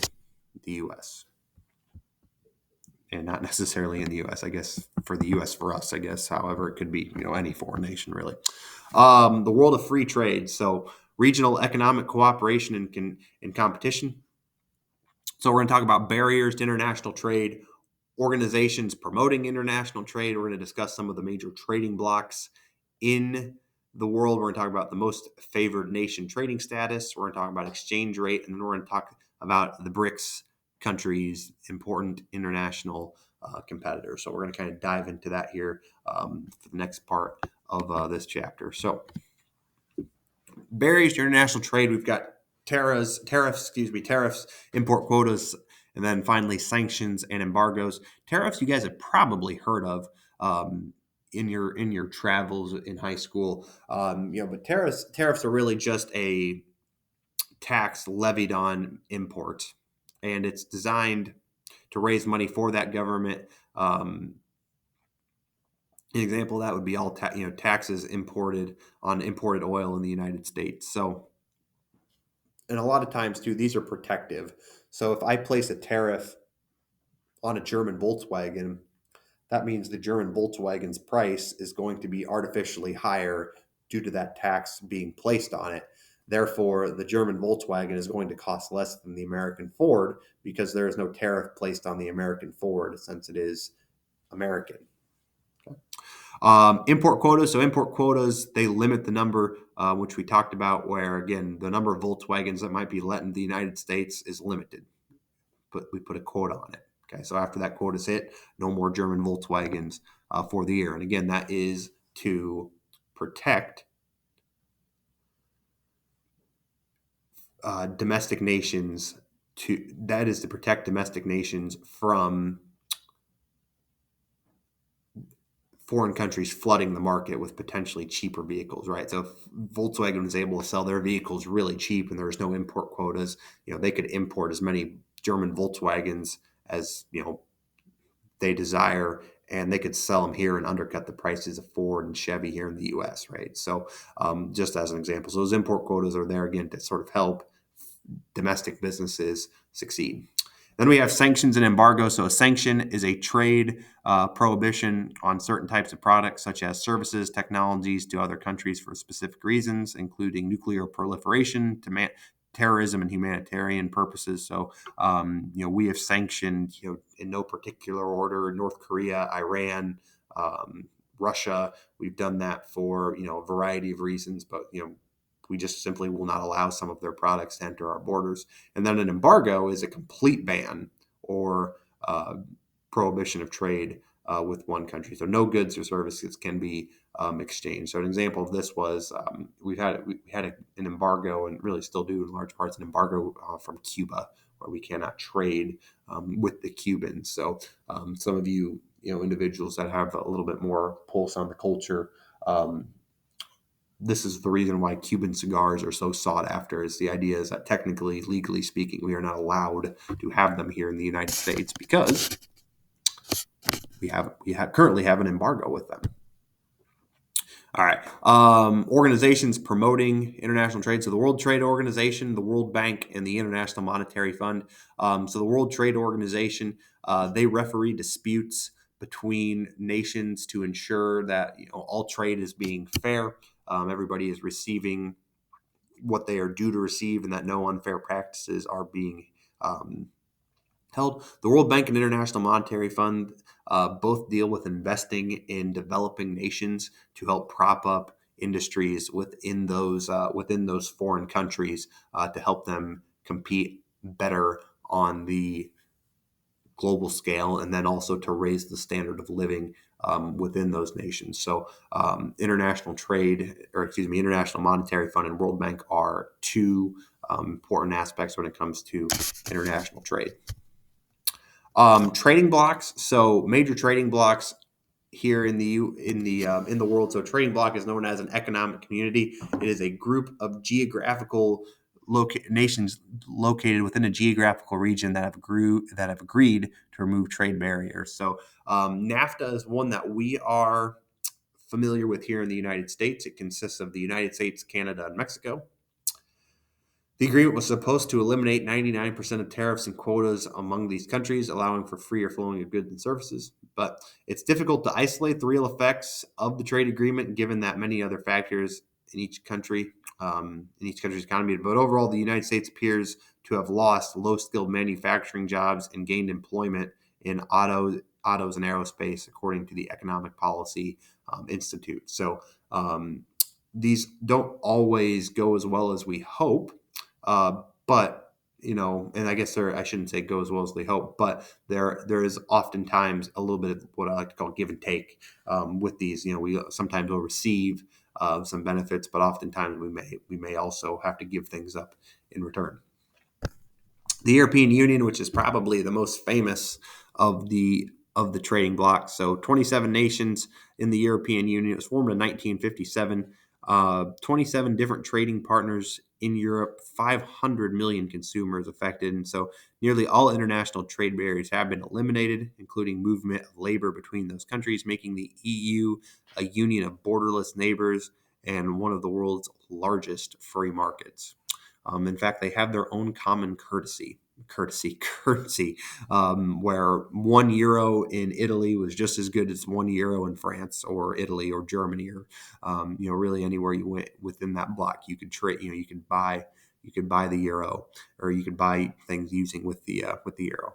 the U.S. and not necessarily in the U.S. I guess for the U.S. for us, I guess. However, it could be any foreign nation really. The world of free trade, so regional economic cooperation and competition. So we're going to talk about barriers to international trade, organizations promoting international trade. We're going to discuss some of the major trading blocks in the world. We're going to talk about the most favored nation trading status. We're going to talk about exchange rate, and then we're going to talk about the BRICS countries' important international competitors. So we're going to kind of dive into that here for the next part of this chapter. So barriers to international trade, we've got tariffs, import quotas, and then finally sanctions and embargoes. Tariffs, you guys have probably heard of in your travels in high school. But tariffs are really just a tax levied on imports, and it's designed to raise money for that government. An example of that would be all taxes imported on imported oil in the United States. So, and a lot of times too, these are protective. So if I place a tariff on a German Volkswagen, that means the German Volkswagen's price is going to be artificially higher due to that tax being placed on it. Therefore, the German Volkswagen is going to cost less than the American Ford because there is no tariff placed on the American Ford since it is American. Import quotas. So import quotas, they limit the number, which we talked about, where again, the number of Volkswagens that might be let in the United States is limited. But we put a quota on it. Okay, so after that quota is hit, no more German Volkswagens for the year. And again, that is to protect domestic nations. That is to protect domestic nations from foreign countries flooding the market with potentially cheaper vehicles, right? So if Volkswagen is able to sell their vehicles really cheap and there's no import quotas, they could import as many German Volkswagens as, they desire, and they could sell them here and undercut the prices of Ford and Chevy here in the U.S., right? So just as an example, so those import quotas are there again to sort of help domestic businesses succeed. Then we have sanctions and embargo. So a sanction is a trade prohibition on certain types of products, such as services, technologies to other countries for specific reasons, including nuclear proliferation, terrorism, and humanitarian purposes. So, we have sanctioned, in no particular order, North Korea, Iran, Russia. We've done that for, a variety of reasons, but, we just simply will not allow some of their products to enter our borders. And then an embargo is a complete ban or prohibition of trade with one country. So no goods or services can be exchanged. So an example of this was we had an embargo, and really still do in large parts, an embargo from Cuba, where we cannot trade with the Cubans. So some of you, individuals that have a little bit more pulse on the culture, this is the reason why Cuban cigars are so sought after. Is the idea is that technically, legally speaking, we are not allowed to have them here in the United States because we currently have an embargo with them. All right. Organizations promoting international trade. So the World Trade Organization, the World Bank, and the International Monetary Fund. So the World Trade Organization, they referee disputes between nations to ensure that all trade is being fair. Everybody is receiving what they are due to receive, and that no unfair practices are being held. The World Bank and International Monetary Fund both deal with investing in developing nations to help prop up industries within those foreign countries to help them compete better on the global scale, and then also to raise the standard of living within those nations. So, International Monetary Fund and World Bank are two important aspects when it comes to international trade. Trading blocks. So, major trading blocks here in the world. So, trading block is known as an economic community. It is a group of geographical nations located within a geographical region that have agreed to remove trade barriers. So, NAFTA is one that we are familiar with here in the United States. It consists of the United States, Canada, and Mexico. The agreement was supposed to eliminate 99% of tariffs and quotas among these countries, allowing for freer flowing of goods and services. But it's difficult to isolate the real effects of the trade agreement, given that many other factors in each country's economy. But overall, the United States appears to have lost low-skilled manufacturing jobs and gained employment in autos and aerospace, according to the Economic Policy Institute. So these don't always go as well as we hope. But and I guess I shouldn't say go as well as they hope, but there is oftentimes a little bit of what I like to call give and take with these. We sometimes will receive some benefits, but oftentimes we may also have to give things up in return. The European Union, which is probably the most famous of the trading blocs, so 27 nations in the European Union. It was formed in 1957. 27 different trading partners in Europe, 500 million consumers affected. And so nearly all international trade barriers have been eliminated, including movement of labor between those countries, making the EU a union of borderless neighbors and one of the world's largest free markets. In fact, they have their own common currency, where €1 in Italy was just as good as €1 in France or Italy or Germany or really anywhere you went within that block. You could trade. You could buy the euro, or you could buy things using with the euro.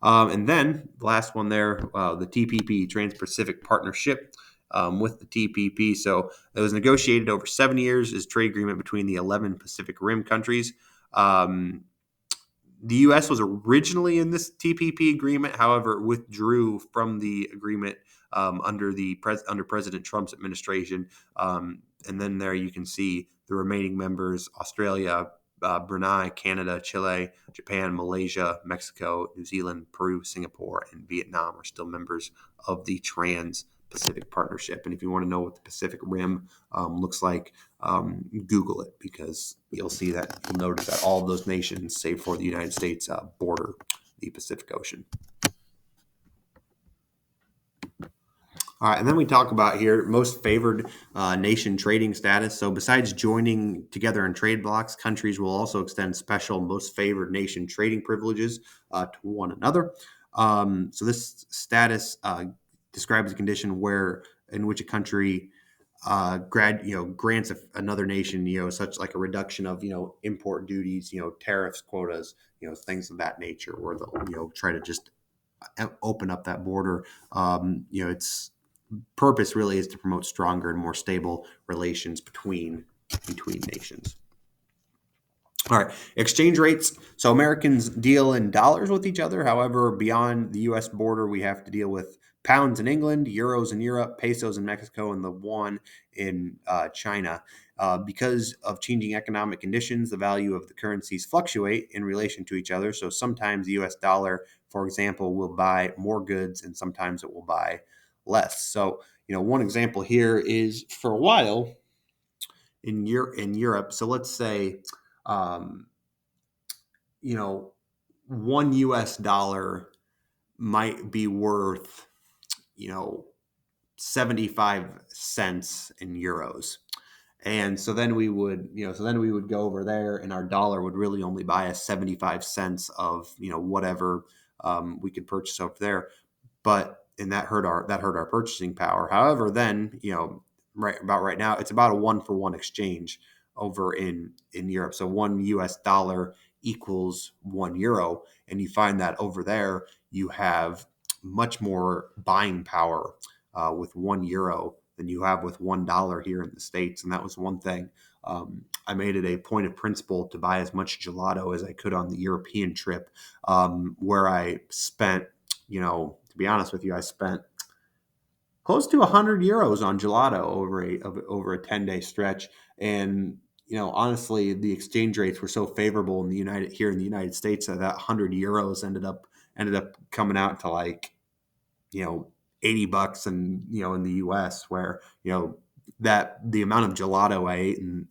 And then the last one there, the TPP, Trans-Pacific Partnership. With the TPP. So it was negotiated over 7 years as trade agreement between the 11 Pacific Rim countries. The U.S. was originally in this TPP agreement, however, it withdrew from the agreement under President Trump's administration. And then there you can see the remaining members: Australia, Brunei, Canada, Chile, Japan, Malaysia, Mexico, New Zealand, Peru, Singapore, and Vietnam are still members of the Trans-Pacific Partnership. And if you want to know what the Pacific Rim looks like, Google it, because you'll notice that all of those nations, save for the United States, border the Pacific Ocean. All right, and then we talk about here most favored nation trading status. So besides joining together in trade blocs, countries will also extend special most favored nation trading privileges to one another. So this status describes a condition in which a country grants another nation, such like a reduction of import duties, tariffs, quotas, things of that nature, where they'll try to just open up that border. Its purpose really is to promote stronger and more stable relations between nations. All right, exchange rates. So Americans deal in dollars with each other. However, beyond the U.S. border, we have to deal with pounds in England, euros in Europe, pesos in Mexico, and the yuan in China. Because of changing economic conditions, the value of the currencies fluctuate in relation to each other. So sometimes the U.S. dollar, for example, will buy more goods, and sometimes it will buy less. So, one example here is, for a while in Europe. So let's say, $1 might be worth, 75 cents in euros. And so then we would go over there, and our dollar would really only buy us 75 cents of, whatever we could purchase over there. And that hurt our purchasing power. However, then, right now, it's about a 1-for-1 exchange over in Europe. So $1 equals €1. And you find that over there, you have much more buying power with €1 than you have with $1 here in the States. And that was one thing. I made it a point of principle to buy as much gelato as I could on the European trip, where I spent, to be honest with you, I spent close to €100 on gelato over a 10-day stretch. And honestly, the exchange rates were so favorable in the United States that €100 ended up coming out to like you know $80, and in the US, where that the amount of gelato I ate and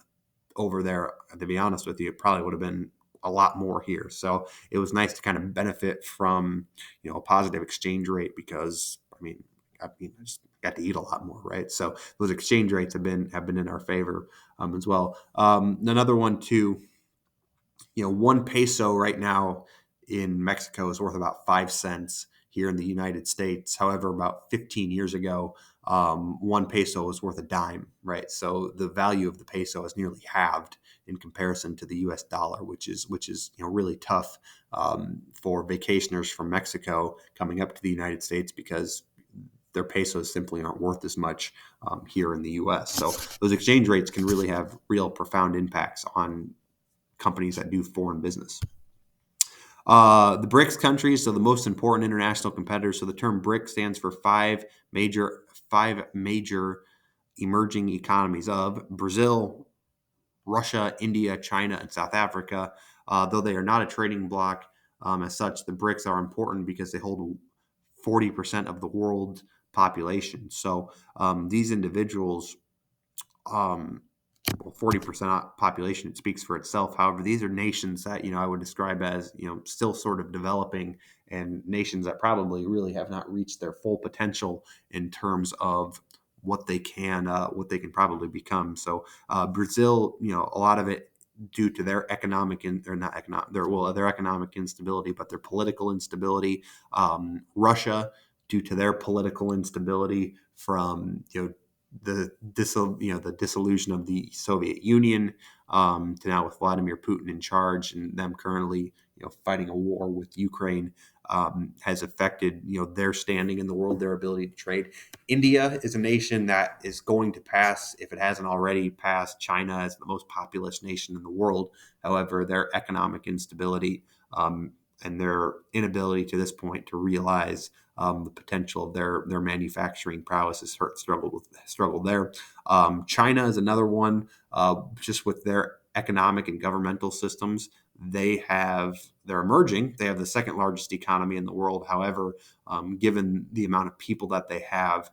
over there, to be honest with you, it probably would have been a lot more here. So it was nice to kind of benefit from a positive exchange rate, because I just got to eat a lot more, right? So those exchange rates have been in our favor as well. Another one too, 1 peso right now in Mexico is worth about 5 cents here in the United States. However, about 15 years ago, 1 peso was worth a dime, right? So the value of the peso has nearly halved in comparison to the U.S. dollar, which is really tough for vacationers from Mexico coming up to the United States, because their pesos simply aren't worth as much here in the U.S. So those exchange rates can really have real profound impacts on companies that do foreign business. The BRICS countries, so the most important international competitors. So the term BRIC stands for five major emerging economies of Brazil, Russia, India, China, and South Africa. Though they are not a trading bloc as such, the BRICS are important because they hold 40% of the world population. So these individuals, 40% population, it speaks for itself. However, these are nations that I would describe as still sort of developing, and nations that probably really have not reached their full potential in terms of what they can probably become. So Brazil, a lot of it due to their economic their economic instability, but their political instability. Russia, due to their political instability from the dissolution of the Soviet Union, to now with Vladimir Putin in charge and them currently fighting a war with Ukraine, has affected their standing in the world, their ability to trade. India is a nation that is going to pass, if it hasn't already passed, China as the most populous nation in the world. However, their economic instability and their inability to this point to realize the potential of their manufacturing prowess has struggled there. China is another one, just with their economic and governmental systems. They're emerging. They have the second largest economy in the world. However, given the amount of people that they have,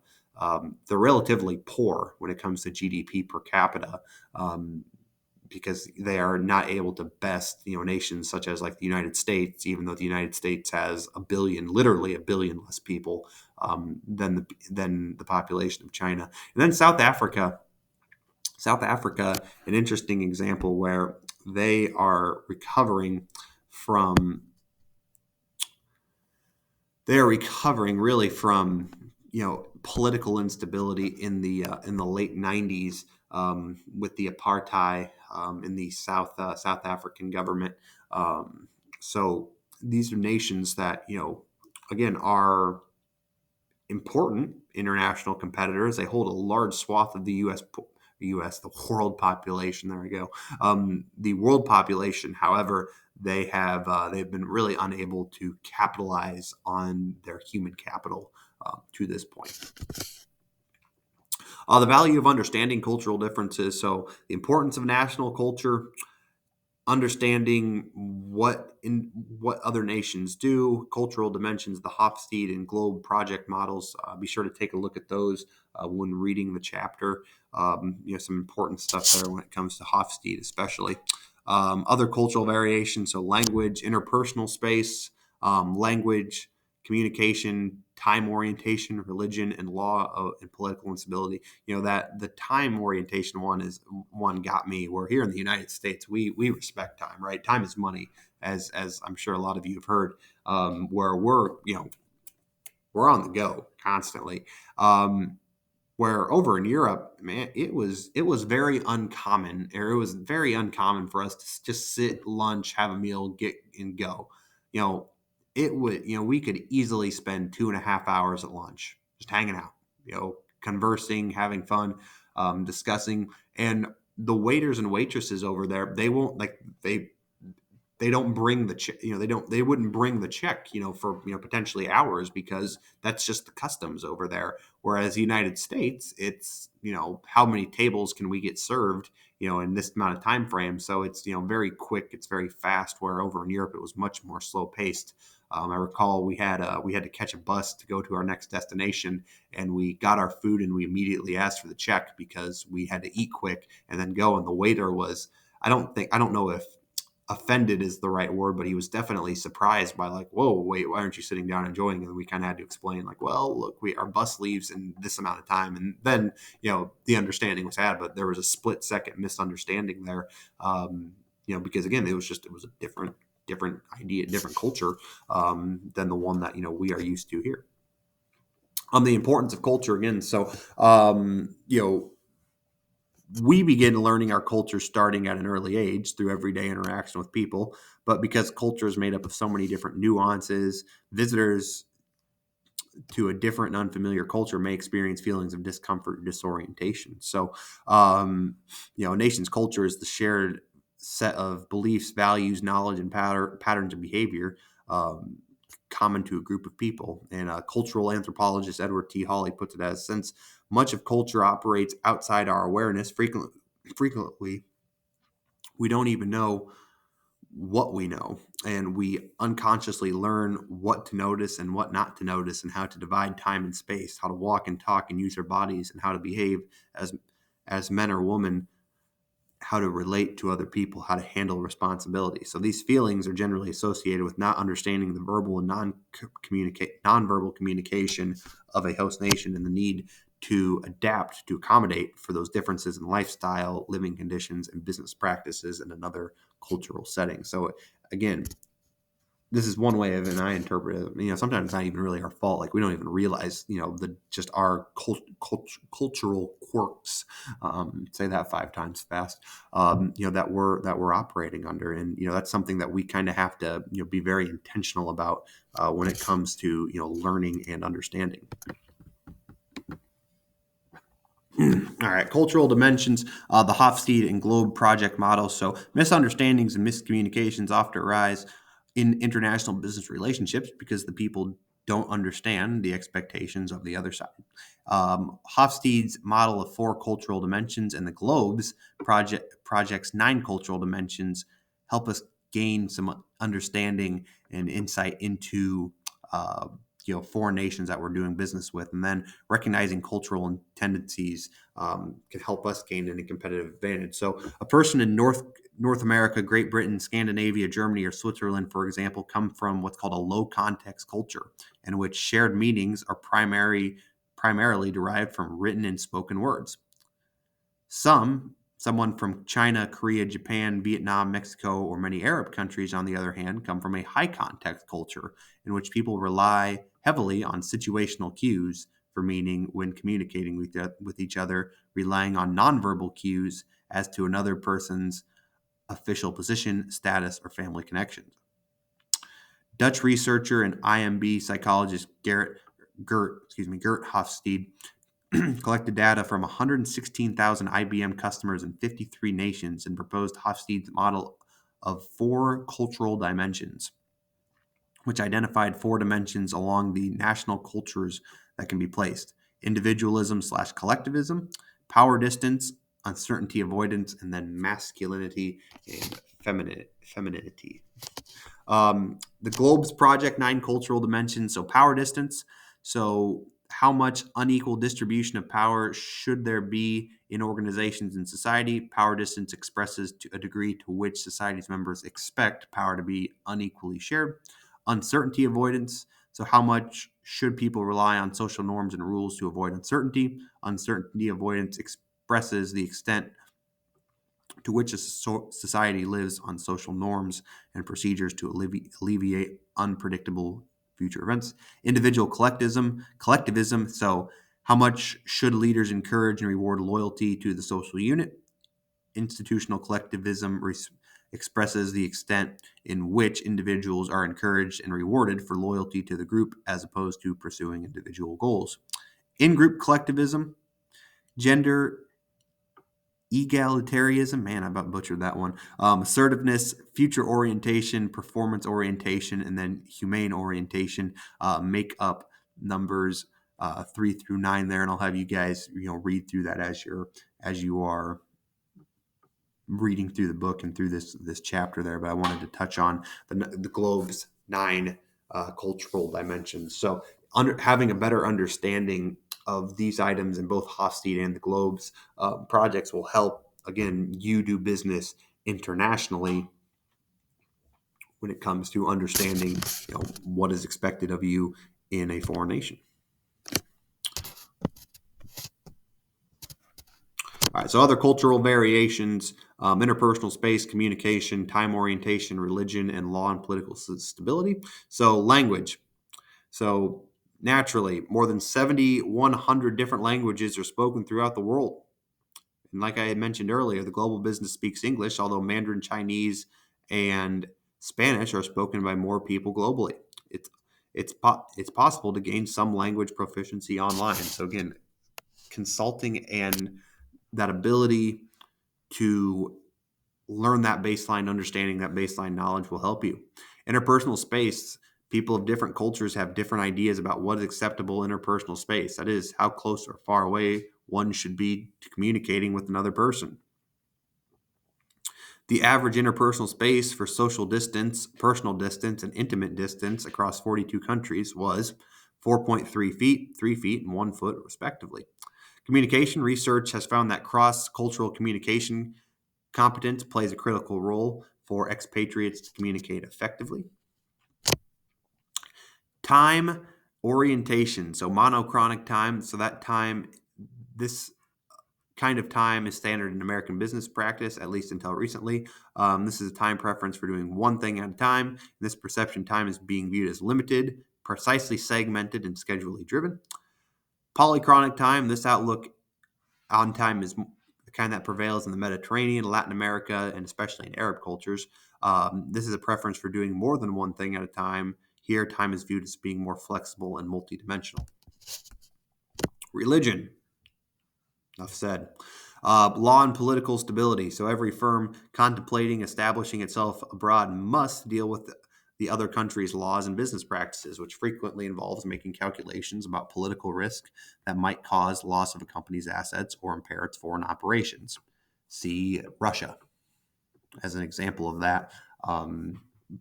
they're relatively poor when it comes to GDP per capita. Because they are not able to best nations such as like the United States, even though the United States has literally a billion less people than the population of China. And then South Africa, an interesting example where they are recovering really from political instability in the late 90s, with the apartheid in the South African government. So these are nations that again are important international competitors. They hold a large swath of the the world population. There we go. The world population, however, they've been really unable to capitalize on their human capital to this point. The value of understanding cultural differences. So the importance of national culture, understanding what other nations do, cultural dimensions, the Hofstede and Globe project models. Be sure to take a look at those when reading the chapter. Some important stuff there when it comes to Hofstede, especially. Other cultural variations, so language, interpersonal space, language, communication, time orientation, religion, and law, and political instability. That the time orientation one got me. Where here in the United States, we respect time, right? Time is money, as I'm sure a lot of you have heard. Where we're on the go constantly. Where over in Europe, man, it was very uncommon, or it was very uncommon for us to just sit lunch, have a meal, get and go. You know, it would we could easily spend 2.5 hours at lunch just hanging out, conversing, having fun, discussing. And the waiters and waitresses over there, they won't like they don't bring the check, they wouldn't bring the check, for potentially hours, because that's just the customs over there. Whereas the United States, it's how many tables can we get served, in this amount of time frame. So it's very quick, it's very fast. Where over in Europe, it was much more slow paced. I recall we had to catch a bus to go to our next destination, and we got our food and we immediately asked for the check because we had to eat quick and then go. And the waiter was, I don't know if offended is the right word, but he was definitely surprised by, like, whoa, wait, why aren't you sitting down enjoying it? And we kind of had to explain, like, well, look, our bus leaves in this amount of time. And then, the understanding was had, but there was a split second misunderstanding there. Because again, it was a different idea, different culture, than the one that, we are used to here. On the importance of culture again. So, we begin learning our culture starting at an early age through everyday interaction with people. But because culture is made up of so many different nuances, visitors to a different and unfamiliar culture may experience feelings of discomfort and disorientation. So, a nation's culture is the shared set of beliefs, values, knowledge, and patterns of behavior, common to a group of people. And cultural anthropologist Edward T. Hawley puts it as, since much of culture operates outside our awareness, frequently we don't even know what we know, and we unconsciously learn what to notice and what not to notice, and how to divide time and space, how to walk and talk and use our bodies, and how to behave as men or women, how to relate to other people, how to handle responsibility. So these feelings are generally associated with not understanding the verbal and nonverbal communication of a host nation, and the need to adapt to accommodate for those differences in lifestyle, living conditions, and business practices in another cultural setting. So again, this is one way of, and I interpret it, sometimes it's not even really our fault. Like, we don't even realize, just our cultural quirks, say that 5 times fast, that we're operating under. And, that's something that we kind of have to, be very intentional about, when it comes to, learning and understanding. All right, cultural dimensions, the Hofstede and Globe project model. So misunderstandings and miscommunications often arise in international business relationships because the people don't understand the expectations of the other side. Hofstede's model of 4 cultural dimensions and the Globe's project's 9 cultural dimensions help us gain some understanding and insight into foreign nations that we're doing business with. And then recognizing cultural tendencies can help us gain any competitive advantage. So a person in North America, Great Britain, Scandinavia, Germany, or Switzerland, for example, come from what's called a low context culture, in which shared meanings are primarily derived from written and spoken words. Someone from China, Korea, Japan, Vietnam, Mexico, or many Arab countries, on the other hand, come from a high context culture in which people rely heavily on situational cues for meaning when communicating with each other, relying on nonverbal cues as to another person's official position, status, or family connections. Dutch researcher and IMB psychologist Gert Hofstede collected data from 116,000 IBM customers in 53 nations and proposed Hofstede's model of 4 cultural dimensions, which identified 4 dimensions along the national cultures that can be placed: individualism/collectivism, power distance, uncertainty avoidance, and then masculinity and femininity. The Globe's project 9 cultural dimensions. So power distance. So how much unequal distribution of power should there be in organizations and society? Power distance expresses to a degree to which society's members expect power to be unequally shared. Uncertainty avoidance. So how much should people rely on social norms and rules to avoid uncertainty? Uncertainty avoidance expresses the extent to which a society lives on social norms and procedures to alleviate unpredictable future events. Individual collectivism. So How much should leaders encourage and reward loyalty to the social unit? Institutional collectivism expresses the extent in which individuals are encouraged and rewarded for loyalty to the group as opposed to pursuing individual goals. In group collectivism, gender egalitarianism, man, I about butchered that one. Assertiveness, future orientation, performance orientation, and then humane orientation make up numbers 3 through 9 there, and I'll have you guys read through that as you are reading through the book and through this chapter there. But I wanted to touch on the globe's 9 cultural dimensions. So having a better understanding of these items in both Hofstede and the Globe's projects will help, again, you do business internationally when it comes to understanding what is expected of you in a foreign nation. All right, so other cultural variations, interpersonal space, communication, time orientation, religion, and law and political stability. So language. So naturally, more than 7,100 different languages are spoken throughout the world. And like I had mentioned earlier, the global business speaks English, although Mandarin Chinese and Spanish are spoken by more people globally. It's possible to gain some language proficiency online. So again, consulting and that ability to learn that baseline understanding, that baseline knowledge will help you. Interpersonal space, people of different cultures have different ideas about what is acceptable interpersonal space. That is, how close or far away one should be to communicating with another person. The average interpersonal space for social distance, personal distance, and intimate distance across 42 countries was 4.3 feet, 3 feet, and 1 foot, respectively. Communication research has found that cross-cultural communication competence plays a critical role for expatriates to communicate effectively. Time orientation, so monochronic time. So that time, this kind of time is standard in American business practice, at least until recently. This is a time preference for doing one thing at a time. This perception time is being viewed as limited, precisely segmented, and schedulally driven. Polychronic time, this outlook on time is the kind that prevails in the Mediterranean, Latin America, and especially in Arab cultures. This is a preference for doing more than one thing at a time. Here, time is viewed as being more flexible and multidimensional. Religion, enough said. Law and political stability. So every firm contemplating establishing itself abroad must deal with the other country's laws and business practices, which frequently involves making calculations about political risk that might cause loss of a company's assets or impair its foreign operations. See Russia as an example of that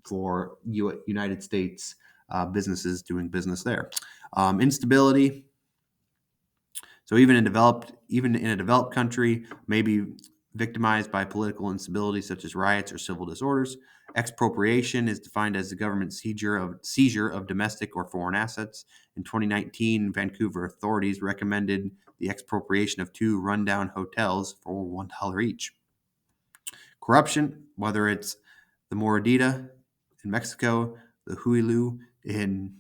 for United States businesses doing business there. Instability. So even in a developed country, maybe victimized by political instability such as riots or civil disorders. Expropriation is defined as the government seizure of domestic or foreign assets. In 2019, Vancouver authorities recommended the expropriation of 2 rundown hotels for $1 each. Corruption, whether it's the Mordida in Mexico, the Huilu in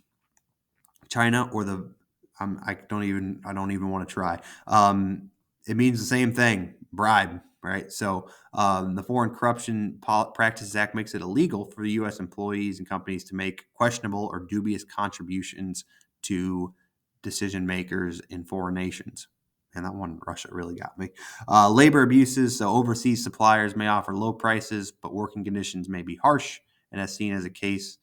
China, or the I don't even want to try. It means the same thing, bribe, right? So the Foreign Corruption Practices Act makes it illegal for the U.S. employees and companies to make questionable or dubious contributions to decision makers in foreign nations. And that one, Russia, really got me. Labor abuses. So overseas suppliers may offer low prices, but working conditions may be harsh, and as seen as a case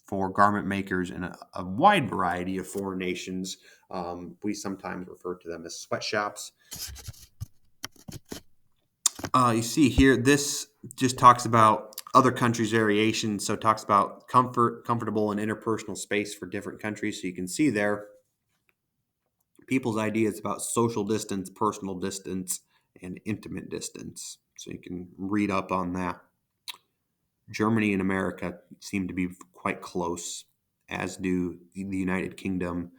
for garment makers in a wide variety of foreign nations. We sometimes refer to them as sweatshops. You see here, this just talks about other countries' variations. So it talks about comfortable and interpersonal space for different countries. So you can see there people's ideas about social distance, personal distance, and intimate distance. So you can read up on that. Germany and America seem to be quite close, as do the United Kingdom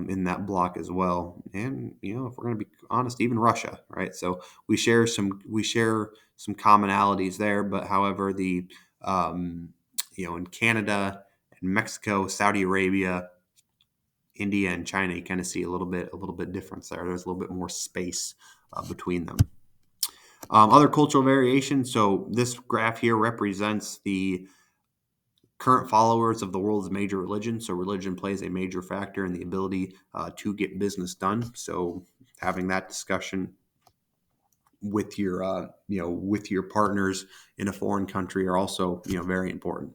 in that block as well. And if we're going to be honest, even Russia, right? So we share some commonalities there. But however, the in Canada and Mexico, Saudi Arabia, India and China, you kind of see a little bit difference there. There's a little bit more space between them. Other cultural variations. So this graph here represents the current followers of the world's major religion. So religion plays a major factor in the ability to get business done. So having that discussion with your with your partners in a foreign country are also very important.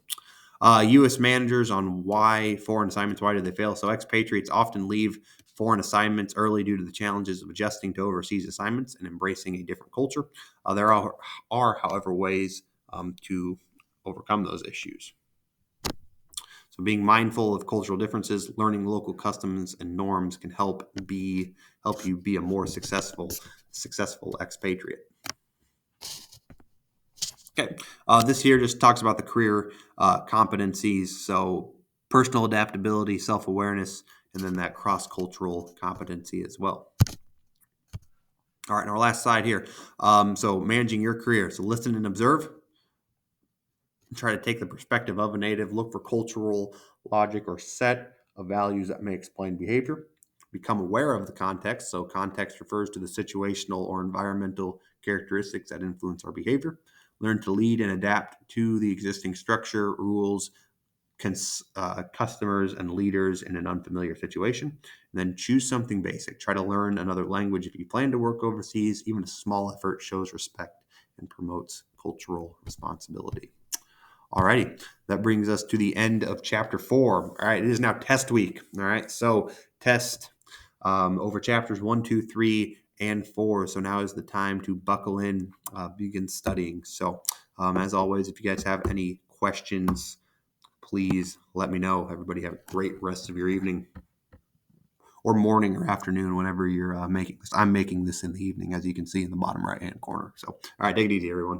U.S. managers on why foreign assignments, why do they fail? So expatriates often leave foreign assignments early due to the challenges of adjusting to overseas assignments and embracing a different culture. There are, however, ways to overcome those issues. So being mindful of cultural differences, learning local customs and norms can help you be a more successful expatriate. Okay, this here just talks about the career competencies. So personal adaptability, self-awareness, and then that cross-cultural competency as well. All right, and our last slide here. So managing your career. So listen and observe. Try to take the perspective of a native. Look for cultural logic or set of values that may explain behavior. Become aware of the context. So context refers to the situational or environmental characteristics that influence our behavior. Learn to lead and adapt to the existing structure, rules, customers, and leaders in an unfamiliar situation. And then choose something basic. Try to learn another language if you plan to work overseas. Even a small effort shows respect and promotes cultural responsibility. All righty, that brings us to the end of chapter 4. All right, it is now test week. All right, so test over chapters 1, 2, 3, and 4. So now is the time to buckle in, begin studying. So as always, if you guys have any questions, please let me know. Everybody have a great rest of your evening or morning or afternoon, whenever you're making this. I'm making this in the evening, as you can see in the bottom right-hand corner. So, all right, take it easy, everyone.